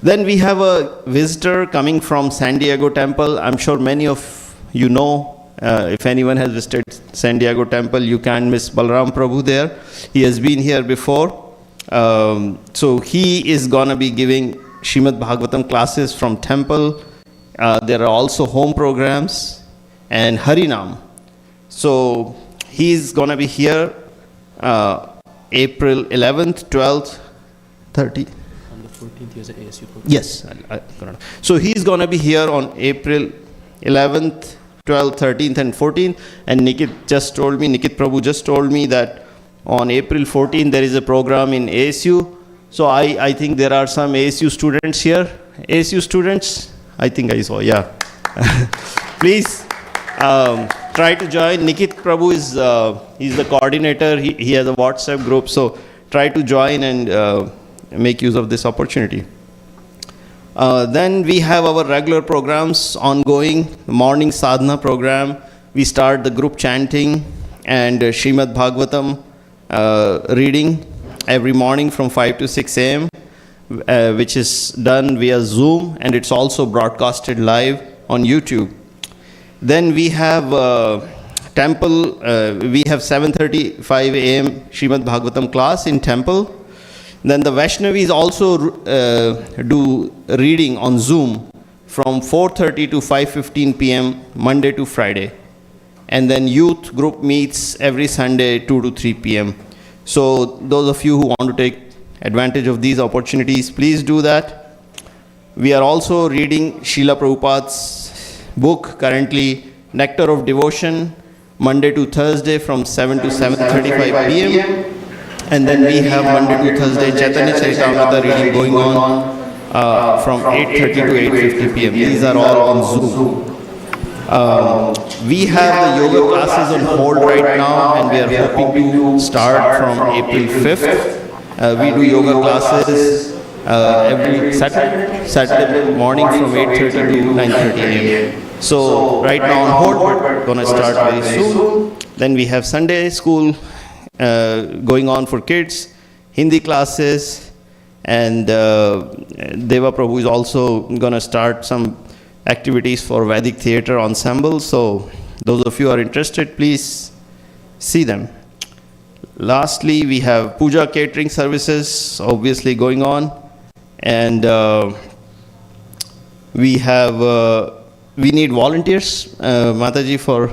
Then we have a visitor coming from San Diego Temple. I'm sure many of you know. If anyone has visited San Diego Temple, you can't miss Balram Prabhu there. He has been here before. So he is going to be giving Srimad Bhagavatam classes from temple. There are also home programs and Harinam. So he's going to be here April 11th, 12th, 30th. On the 14th, he has an ASU program. Yes. So he's going to be here on April 11th, 12th, 13th and 14th, and Nikit Prabhu just told me that on April 14th there is a program in ASU. So I think there are some ASU students here. ASU students, I think I saw, yeah. Please try to join. Nikit Prabhu is he's the coordinator. He has a WhatsApp group, so try to join and make use of this opportunity. Then we have our regular programs ongoing. Morning sadhana program. We start the group chanting and Srimad Bhagavatam reading every morning from 5 to 6 a.m., which is done via Zoom, and it's also broadcasted live on YouTube. Then we have temple. We have 7:35 a.m. Srimad Bhagavatam class in temple. Then the Vaishnavis also do reading on Zoom from 4:30 to 5:15 p.m. Monday to Friday. And then youth group meets every Sunday 2 to 3 p.m. So those of you who want to take advantage of these opportunities, please do that. We are also reading Srila Prabhupada's book currently, Nectar of Devotion, Monday to Thursday from 7 to 7:35 p.m. And then we have Monday to Thursday Chaitanya Charitamrita reading going on from 8:30 to 8:50 p.m. These are all on Zoom. We have the yoga classes on hold right now, and we are hoping to start from April 5th. We do yoga classes every Saturday morning from 8:30 to 9:30 a.m. So right now on hold, but we're going to start very soon. Then we have Sunday school going on for kids, Hindi classes, and Deva Prabhu is also going to start some activities for Vedic theatre ensemble. So those of you who are interested, please see them. Lastly, we have puja catering services obviously going on, and we need volunteers, Mataji, for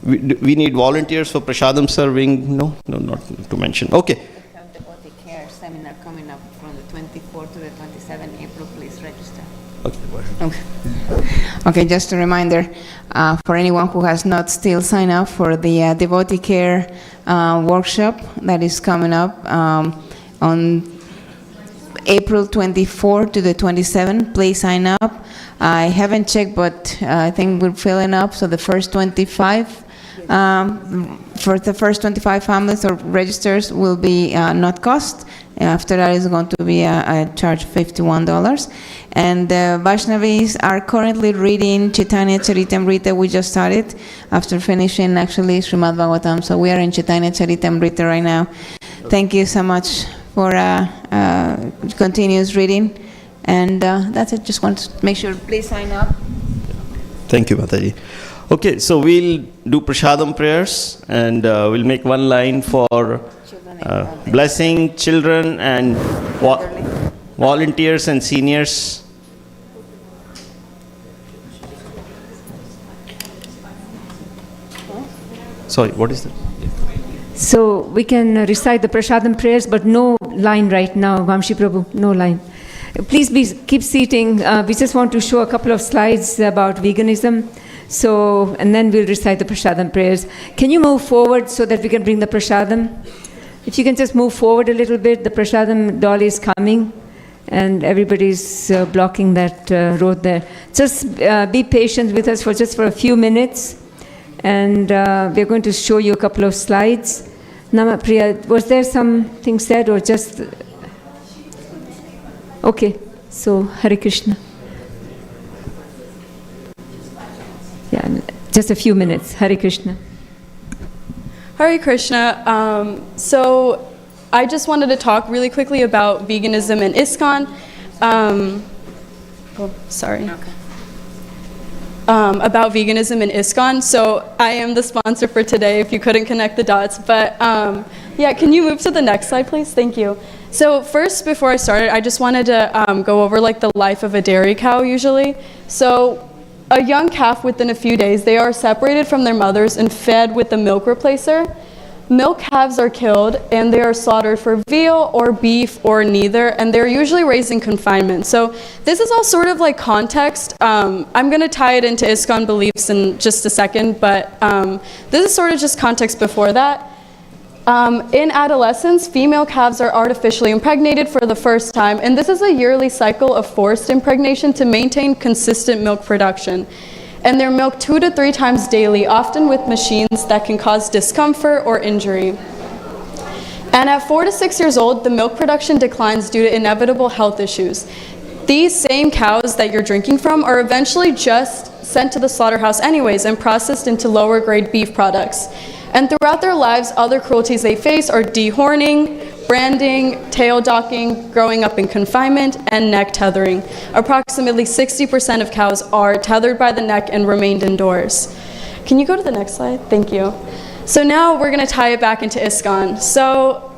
we need volunteers for prasadam serving. No, not to mention. Okay. We have the body care seminar coming up from the 24th to the 27th April. Please register. Okay. Okay. Okay, just a reminder for anyone who has not still signed up for the devotee care workshop that is coming up on April 24 to the 27th. Please sign up. I haven't checked, but I think we're filling up. So the first 25 for the first 25 families or registers will be not cost. After that is going to be a charge of $51. And Vaishnavis are currently reading Chaitanya Charitamrita. We just started after finishing actually Srimad Bhagavatam. So we are in Chaitanya Charitamrita right now. Thank you so much for continuous reading. And that's it. Just want to make sure, please sign up. Thank you, Mataji. Okay, so we'll do prasadam prayers, and we'll make one line for blessing children and volunteers and seniors. Sorry, what is that? So we can recite the prasadam prayers, but no line right now, Vamshi Prabhu, no line. Please keep seating. We just want to show a couple of slides about veganism. So, and then we'll recite the prasadam prayers. Can you move forward so that we can bring the prasadam? If you can just move forward a little bit, the prasadam dolly is coming, and everybody's blocking that road there. Just be patient with us for a few minutes, and we're going to show you a couple of slides. Namapriya, was there something said or just... Okay, so Hare Krishna. Yeah, just a few minutes. Hare Krishna. Hare Krishna. So I just wanted to talk really quickly about veganism and ISKCON. About veganism and ISKCON. So I am the sponsor for today, if you couldn't connect the dots. But yeah, can you move to the next slide, please? Thank you. So first, before I started, I just wanted to go over like the life of a dairy cow usually. So a young calf within a few days, they are separated from their mothers and fed with the milk replacer. Milk calves are killed and they are slaughtered for veal or beef or neither, and they're usually raised in confinement. So this is all sort of like context. I'm going to tie it into ISKCON beliefs in just a second, but this is sort of just context before that. In adolescence, female calves are artificially impregnated for the first time, and this is a yearly cycle of forced impregnation to maintain consistent milk production. And they're milked 2 to 3 times daily, often with machines that can cause discomfort or injury. And at 4 to 6 years old, the milk production declines due to inevitable health issues. These same cows that you're drinking from are eventually just sent to the slaughterhouse anyways and processed into lower grade beef products. And throughout their lives, other cruelties they face are dehorning, branding, tail docking, growing up in confinement, and neck tethering. Approximately 60% of cows are tethered by the neck and remained indoors. Can you go to the next slide? Thank you. So now we're going to tie it back into ISKCON. So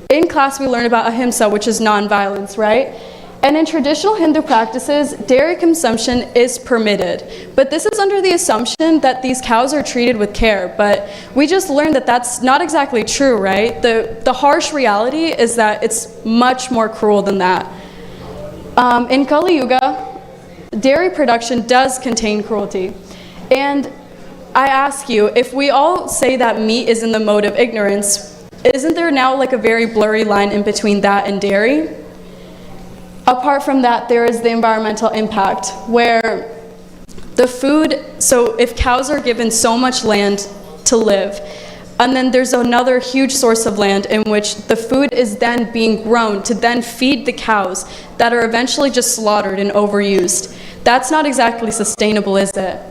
in class we learned about ahimsa, which is nonviolence, right? And in traditional Hindu practices, dairy consumption is permitted. But this is under the assumption that these cows are treated with care. But we just learned that that's not exactly true, right? The harsh reality is that it's much more cruel than that. In Kali Yuga, dairy production does contain cruelty. And I ask you, if we all say that meat is in the mode of ignorance, isn't there now like a very blurry line in between that and dairy? Apart from that, there is the environmental impact, where the food, so if cows are given so much land to live, and then there's another huge source of land in which the food is then being grown to then feed the cows that are eventually just slaughtered and overused. That's not exactly sustainable, is it?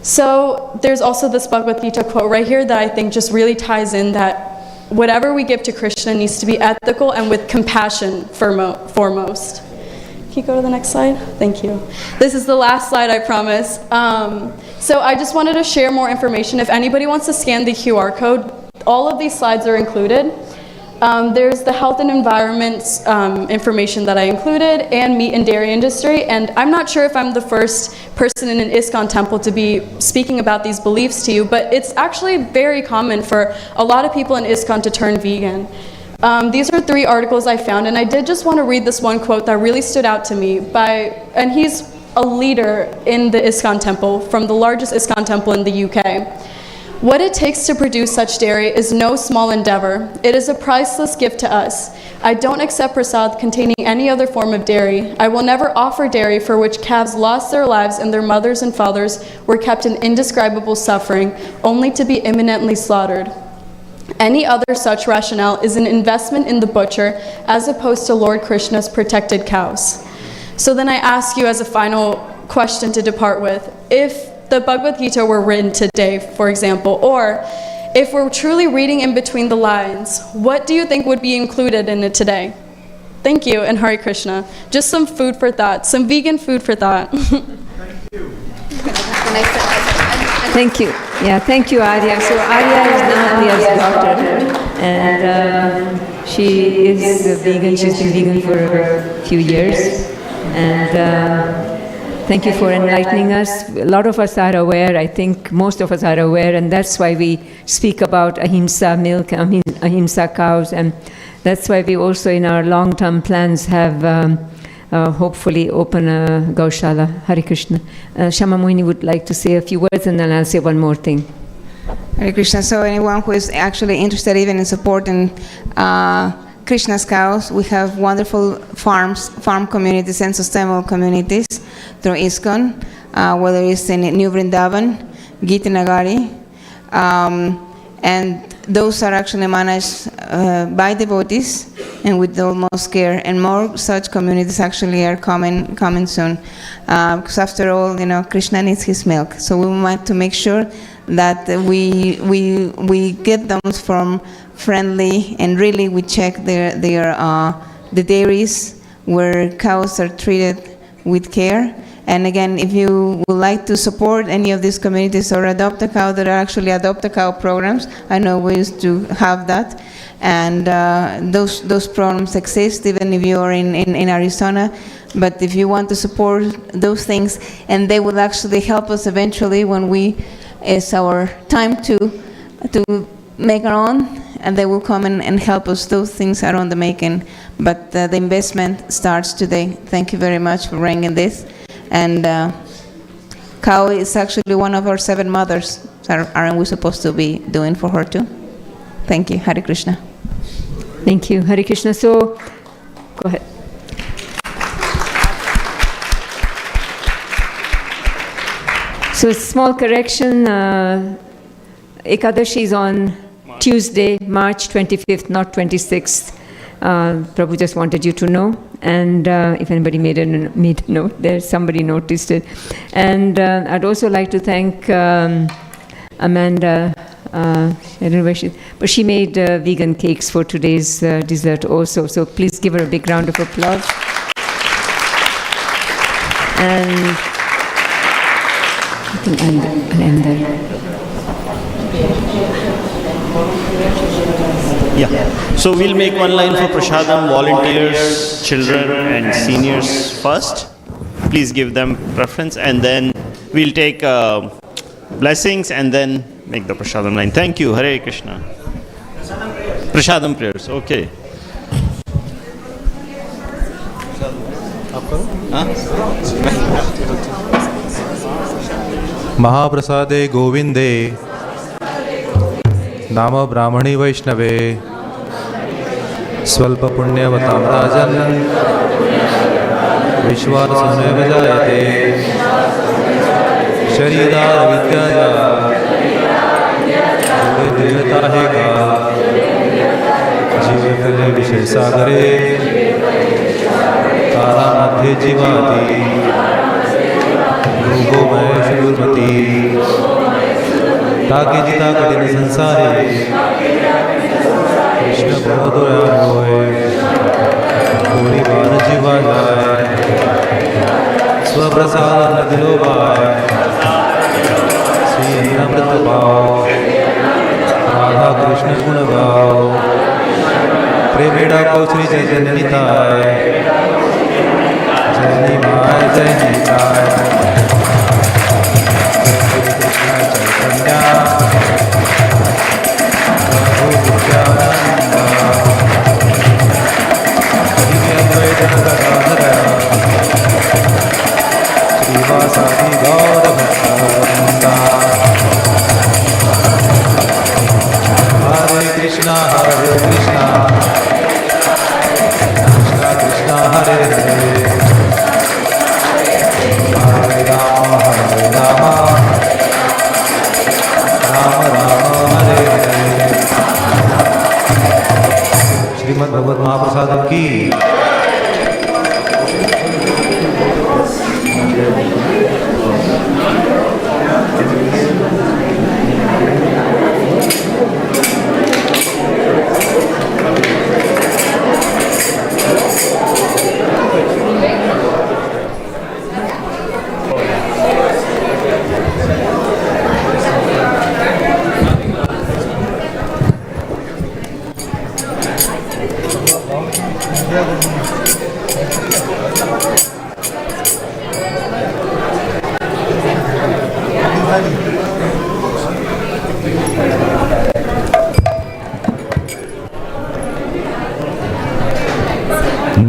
So there's also this Bhagavad Gita quote right here that I think just really ties in that whatever we give to Krishna needs to be ethical and with compassion foremost. Can you go to the next slide? Thank you. This is the last slide, I promise. So I just wanted to share more information. If anybody wants to scan the QR code, all of these slides are included. There's the health and environment information that I included, and meat and dairy industry. And I'm not sure if I'm the first person in an ISKCON temple to be speaking about these beliefs to you, but it's actually very common for a lot of people in ISKCON to turn vegan. These are 3 articles I found, and I did just want to read this one quote that really stood out to me and he's a leader in the ISKCON temple, from the largest ISKCON temple in the UK. What it takes to produce such dairy is no small endeavor. It is a priceless gift to us. I don't accept prasad containing any other form of dairy. I will never offer dairy for which calves lost their lives and their mothers and fathers were kept in indescribable suffering, only to be imminently slaughtered. Any other such rationale is an investment in the butcher as opposed to Lord Krishna's protected cows. So then I ask you as a final question to depart with, if the Bhagavad Gita were written today, for example, or if we're truly reading in between the lines, what do you think would be included in it today? Thank you, and Hare Krishna. Just some food for thought, some vegan food for thought. Thank you. Yeah, thank you, Arya. So Arya is Nadia's daughter, and she is a vegan. She's been vegan for a few years, and thank you for enlightening us. A lot of us are aware, I think most of us are aware, and that's why we speak about ahimsa milk, ahimsa cows, and that's why we also in our long-term plans have hopefully open a Gaushala. Hare Krishna. SyamaMohini would like to say a few words, and then I'll say one more thing. Hare Krishna. So anyone who is actually interested even in supporting Krishna's cows, we have wonderful farm communities and sustainable communities through ISKCON, whether it's in New Vrindavan, Gita Nagari, and those are actually managed by devotees and with the utmost care, and more such communities actually are coming soon. Because after all, Krishna needs his milk, so we want to make sure that we get them from friendly, and really we check the dairies where cows are treated with care. And again, if you would like to support any of these communities or adopt a cow, there are actually adopt a cow programs. I know ways to have that, and those programs exist even if you are in Arizona. But if you want to support those things, and they will actually help us eventually when it's our time to make our own, and they will come and help us. Those things are on the making, but the investment starts today. Thank you very much for bringing this. And cow is actually one of our 7 mothers. Aren't we supposed to be doing for her too? Thank you. Hare Krishna. Thank you. Hare Krishna. So, go ahead. So, a small correction. Ekadashi is on Tuesday, March 25th, not 26th. Prabhu just wanted you to know, and if anybody made a note there, somebody noticed it. And I'd also like to thank Amanda. I don't know where she is, but she made vegan cakes for today's dessert also. So please give her a big round of applause. And I think I'll end there. Yeah. So we'll make one line for Prashadam, volunteers, children and seniors first. Please give them preference, and then we'll take blessings and then make the Prashadam line. Thank you. Hare Krishna. Prashadam prayers. Okay. महाप्रसादे गोविंदे नाम ब्राह्मणी वैष्णवे स्वल्प पुण्यवतां राजन् विश्वासमेव जायते शरीरार विद्याया देवता है का जीव फले विषय सागरे तारा मध्ये जीवाति रोगो मय शुरुमती ताकि जिता कठिन संसारे कृष्ण बहुत दया होए पूरी बार जीवा जाए स्वप्रसाद न दिलो पाए श्री अमृत पाओ राधा कृष्ण गुण गाओ प्रेमेड़ा को श्री चैतन्य निताय जय निमाय जय निताय श्रीमद् भगवत महाप्रसाद की।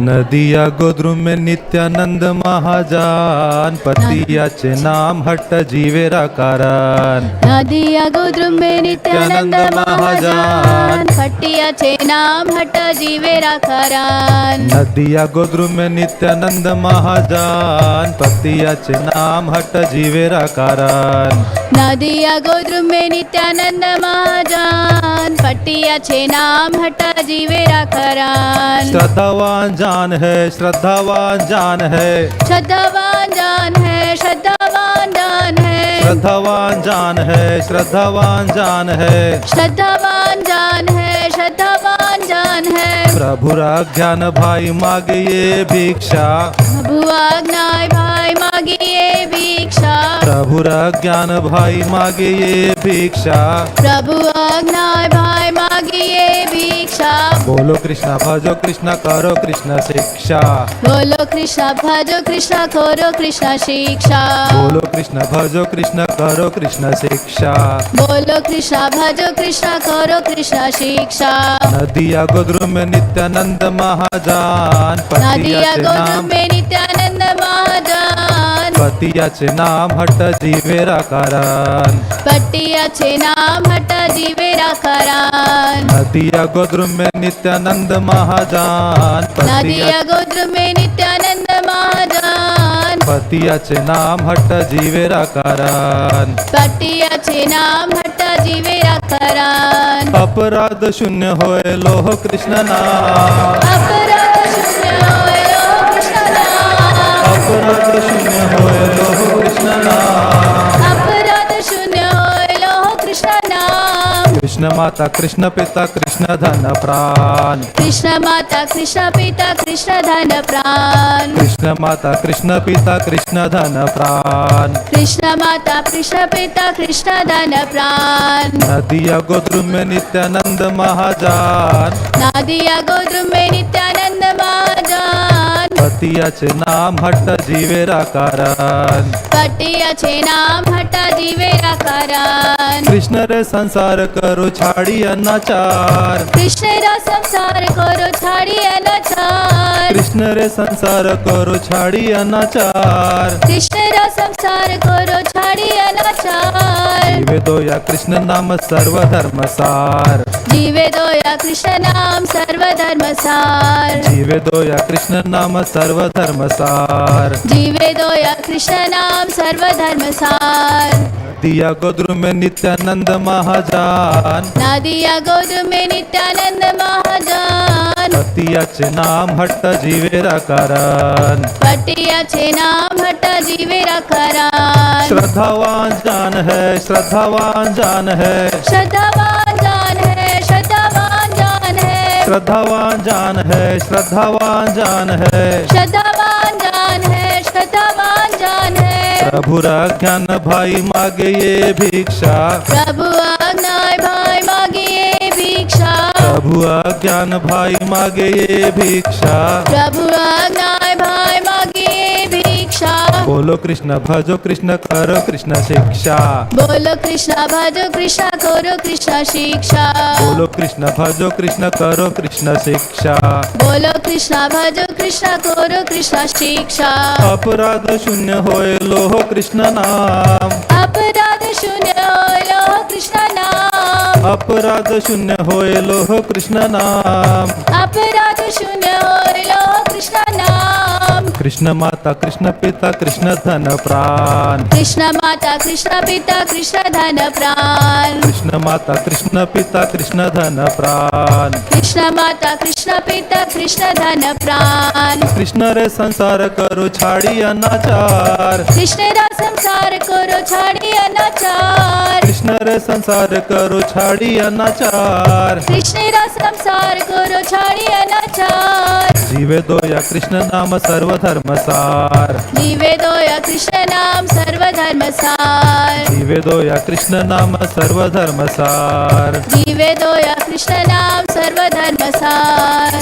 नदिया गोद्रुम में नित्यानंद महाजान, पतियाचे नाम हट्ट जीवेरा कारण। नदिया गोद्रुम में नित्यानंद महाजान, पतियाचे नाम हट्ट जीवेरा कारण। नदिया गोद्रुम में नित्यानंद महाजान, पतियाचे नाम हट्ट जीवेरा कारण। नदिया गोद्रुम में नित्यानंद महाजान, पतियाचे नाम हट्ट जीवेरा कारण। श्रद्धावान जान है, श्रद्धावान जान है, श्रद्धावान जान है, श्रद्धावान जान है, श्रद्धावान जान है, श्रद्धावान जान है, श्रद्धावान जान है, श्रद्धावान जान है। प्रभुरा ज्ञान भाई मागिए भिक्षा, प्रभु आज्ञाय भाई मागिए भिक्षा, प्रभुरा ज्ञान भाई मागिए भिक्षा, प्रभु आज्ञाय भाई मागिए भिक्षा। बोलो कृष्णा भजो कृष्णा करो कृष्ण शिक्षा, बोलो कृष्णा भजो कृष्णा करो कृष्ण शिक्षा, बोलो कृष्णा भजो कृष्णा करो कृष्ण शिक्षा। बोलो कृष्णा भजो कृष्णा करो कृष्ण शिक्षा। नदिया गोद्रुम में नित्यानंद महाजान, नदिया पतियाचे गोद्रुम नाम, में नित्यानंद महाजान, पतियाचे नाम हट्ट जीवेरा कारण। पतियाचे नाम हट्ट जीवेरा कारण। नदिया गोद्रुम में नित्यानंद महाजान, नदिया गोद्रुम में नित्यानंद महाजान, पतियाचे नाम हट्ट जीवेरा कारण। पतियाचे नाम हट्ट जीवेरा कारण। अपराध शून्य होय लोह कृष्ण नाम, अपराध शून्य होय लोह कृष्ण नाम, अपराध शून्य होय लोह कृष्ण नाम। अपराध शून्य होय लोह कृष्ण नाम। कृष्ण माता कृष्ण पिता कृष्ण धन प्राण, कृष्ण माता कृष्ण पिता कृष्ण धन प्राण, कृष्ण माता कृष्ण पिता कृष्ण धन प्राण। कृष्ण माता कृष्ण पिता कृष्ण धन प्राण। नदिया गोद्रुम में नित्यानंद महाजान, नदिया गोद्रुम में नित्यानंद महाजान, पतियाचे नाम हट्ट जीवेरा कारण। पतियाचे नाम हट्ट जीवेरा कारण। कृष्ण रे संसार करो छाड़ी अनाचार, कृष्ण रा संसार करो छाड़ी अनाचार, कृष्ण रे संसार करो छाड़ी अनाचार। कृष्ण रा संसार करो छाड़ी अनाचार। जीवे दो या कृष्ण नाम सर्वधर्म सार, जीवे दो या कृष्ण नाम सर्वधर्म सार, जीवे दो या कृष्ण नाम सर्वधर्म सार। जीवे दो या कृष्ण नाम सर्वधर्म सार। दिया गोद्रुम में नित्यानंद महाजान, नदिया गोद्रुम में नित्यानंद महाजान, पतियाचे नाम हट्ट जीवेरा कारण। पतियाचे नाम हट्ट जीवेरा कारण। श्रद्धावान जान है, श्रद्धावान जान है, श्रद्धावान जान है, श्रद्धावान जान है, श्रद्धावान जान है, श्रद्धावान जान है, श्रद्धावान जान है, श्रद्धावान जान है। प्रभुरा ज्ञान भाई मागे ये भिक्षा, प्रभु आज्ञाय भाई मागिए भिक्षा, प्रभु ज्ञान भाई मागे ये भिक्षा। प्रभु आज्ञाय भाई मागिए भिक्षा। बोलो कृष्ण भजो कृष्ण करो कृष्ण शिक्षा, बोलो कृष्ण भजो कृष्ण करो कृष्ण शिक्षा, बोलो कृष्ण भजो कृष्ण करो कृष्ण शिक्षा। बोलो कृष्ण भजो कृष्ण करो कृष्ण शिक्षा। अपराध शून्य होय लोह कृष्ण नाम, अपराध शून्य होय लोह कृष्ण नाम, अपराध शून्य होय लोह कृष्ण नाम। अपराध शून्य होय लोह कृष्ण नाम। कृष्ण माता कृष्ण पिता कृष्ण धन प्राण कृष्ण माता कृष्ण पिता कृष्ण धन प्राण कृष्ण माता कृष्ण पिता कृष्ण धन प्राण कृष्ण माता कृष्ण पिता कृष्ण धन प्राण कृष्ण रे संसार करो छाड़ी अनाचार कृष्ण रा संसार करो छाड़ी अनाचार कृष्ण रे संसार करो छाड़ी अनाचार कृष्ण रा संसार करो छाड़ी अनाचार जीवे दो या कृष्ण नाम सर्वधर्म सार जीवे दो या कृष्ण नाम सर्वधर्म सार जीवे दो या कृष्ण नाम सर्वधर्म सार जीवे दो या कृष्ण नाम सर्वधर्म सार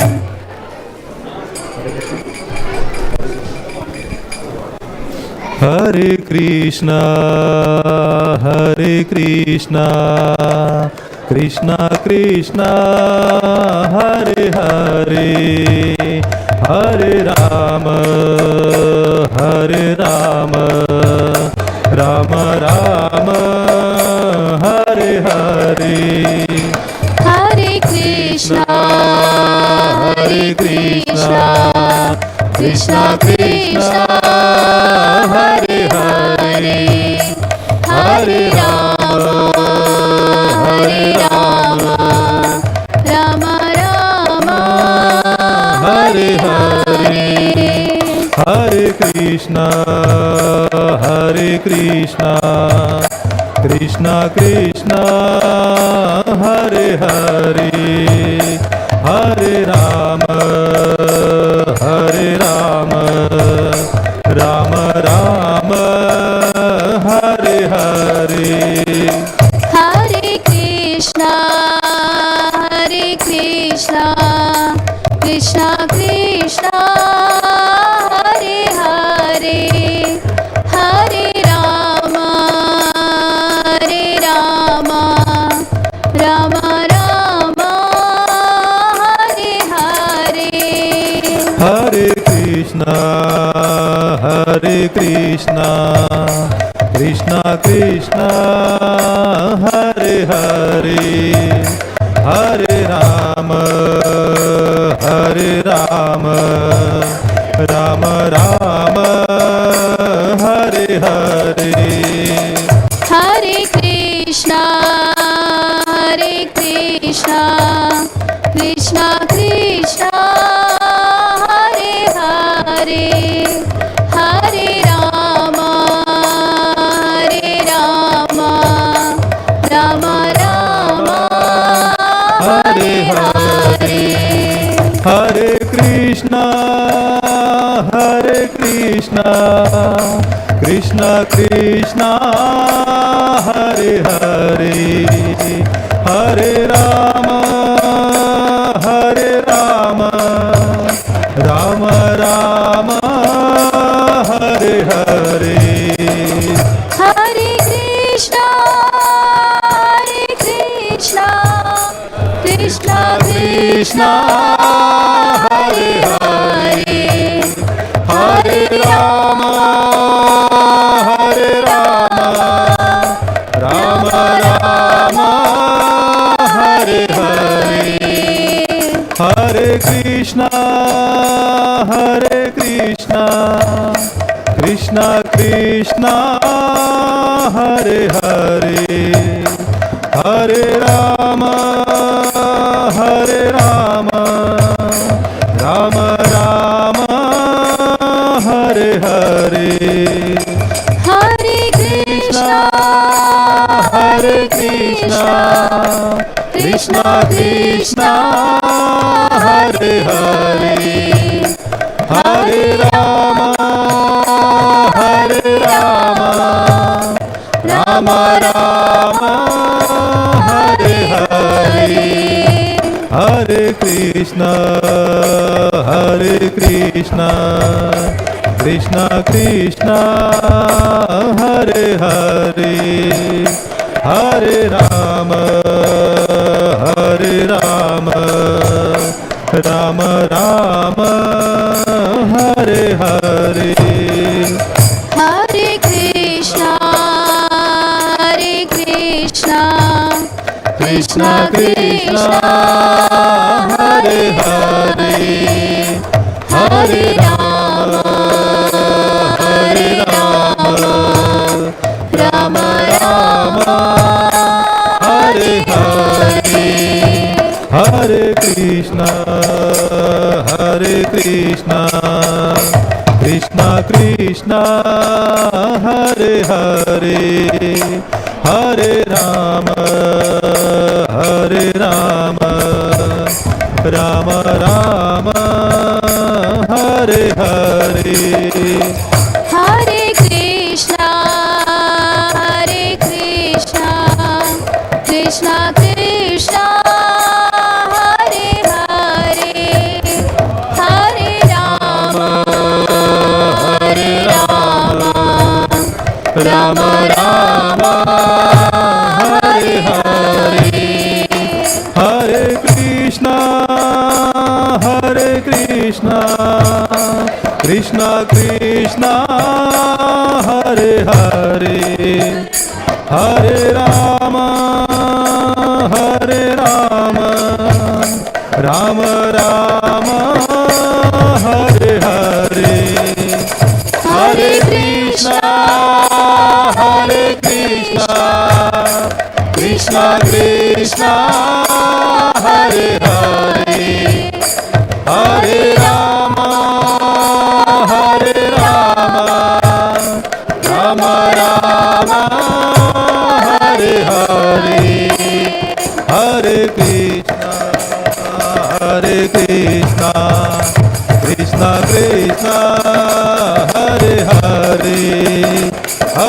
हरे Krishna Krishna Krishna Hare Hare Hare Ram Ram Ram Hare Hare Hare Krishna Krishna Krishna Hare Hare Hare Ram Ram Ram Hare Hare Hare Krishna Krishna Krishna Hare Hare Hare Ram Ram Ram Hare Hare Hare Krishna Krishna Krishna Hare Hare Hare Ram Ram Ram Hare Hare Hare Krishna Krishna Krishna Hare Hare Hare Ram Ram Ram Hare Hare Hare Krishna Krishna Krishna Hare Hare Hare Ram Ram Ram Hare Hare Hare Krishna Krishna Krishna Hare Hare Hare Ram Ram Ram Hare Hare Hare Krishna Krishna Krishna Hare Hare Hare Ram Ram Ram Hare Hare Hare Krishna Krishna Krishna Hare Hare Hare Ram Ram Ram Hare Hare Hare Krishna Krishna Krishna Hare Hare Hare Ram Ram Ram Hare Hare Hare Krishna Krishna Krishna Hare Hare Hare Ram Ram Ram Hare Hare Hare Krishna Krishna Krishna Hare Hare Hare Ram Rama Rama, Hare Hare, Hare Krishna, Krishna Krishna, Hare Hare, Hare Rama, Rama Rama, Hare Hare. Hare Krishna, Krishna Krishna, Hare Hare, Hare Rama, Rama Rama, Hare Hare. Hare Krishna, Krishna Krishna, Hare Hare, Hare Rama, Rama Rama, Hare Hare. Hare Krishna, Krishna Krishna, Hare Hare, Hare Rama, Rama Rama, Hare Hare. Hare Krishna, Krishna Krishna, Hare Hare, Hare Rama, Rama Rama, Hare Hare. Hare Krishna, Krishna Krishna, Hare Hare,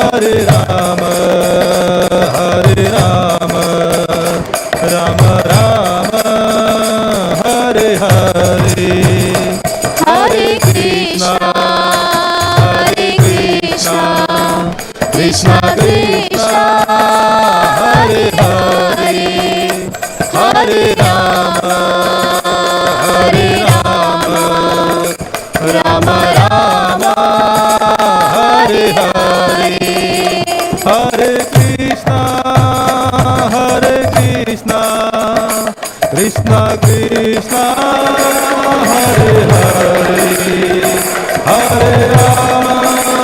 Hare Rama, Rama Rama, Hare Hare. Hare Krishna, Krishna Krishna, Hare Hare, Hare Rama, Rama Rama, Hare Hare. Hare Krishna, Krishna Krishna, Hare Hare, Hare Rama, Rama Rama, Hare Hare. Hare Krishna, Krishna Krishna, Hare Hare, Hare Rama, Rama Rama, Hare Hare. Hare Krishna, Krishna Krishna, Hare Hare, Hare Rama, Rama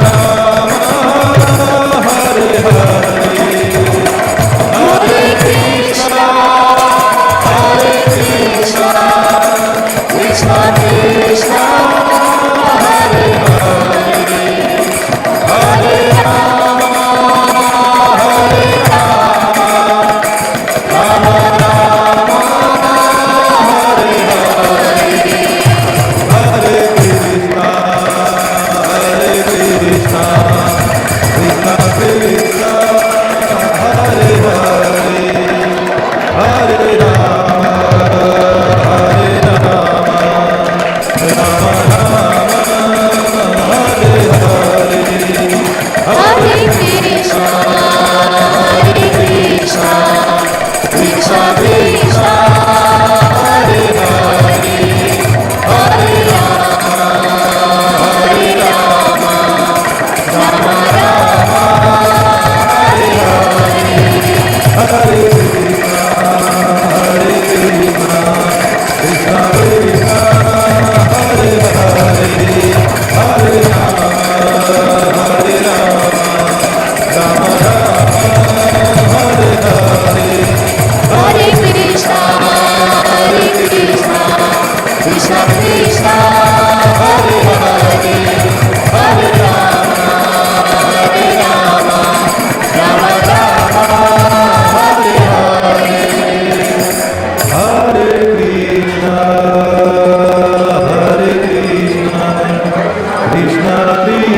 Rama, Hare Hare. Hare Krishna, Krishna Krishna, Hare Hare, Hare Rama, Rama Rama, Hare Hare. Hare Krishna, Krishna Krishna, Hare Hare, Hare Rama, Rama Rama, Hare Hare. Hare Krishna, Krishna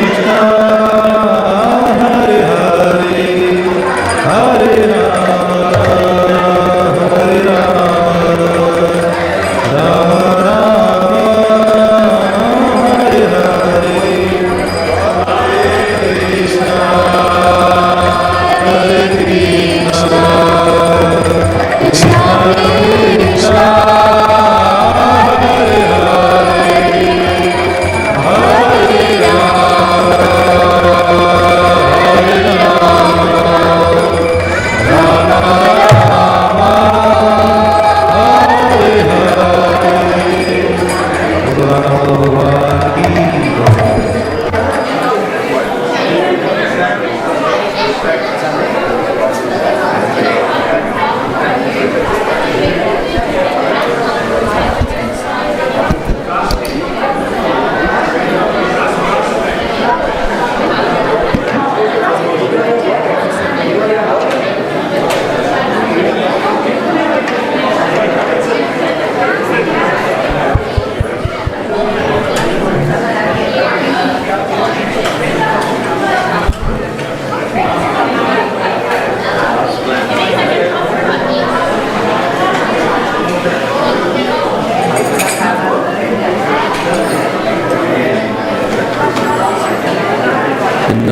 Krishna, Hare Hare, Hare Rama, Rama Rama, Hare Hare. Hare Krishna, Krishna Krishna, Hare Hare, Hare Rama,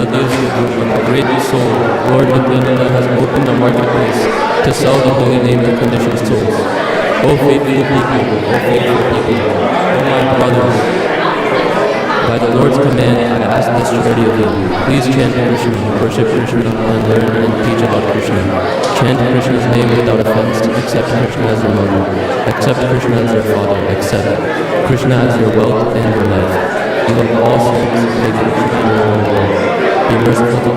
deals with a great soul. Lord Nityananda has opened a marketplace to sell the holy name and conditioned souls. O faithful people, O faithful people, O my brothers, by the Lord's command, I ask this charity of you. Please chant Krishna, worship Krishna, and learn and teach about Krishna. Chant Krishna's name without offense. Accept Krishna as your mother. Accept Krishna as your father. Accept Krishna as your wealth and your life. You have all sins, take Krishna in your own way. Be merciful to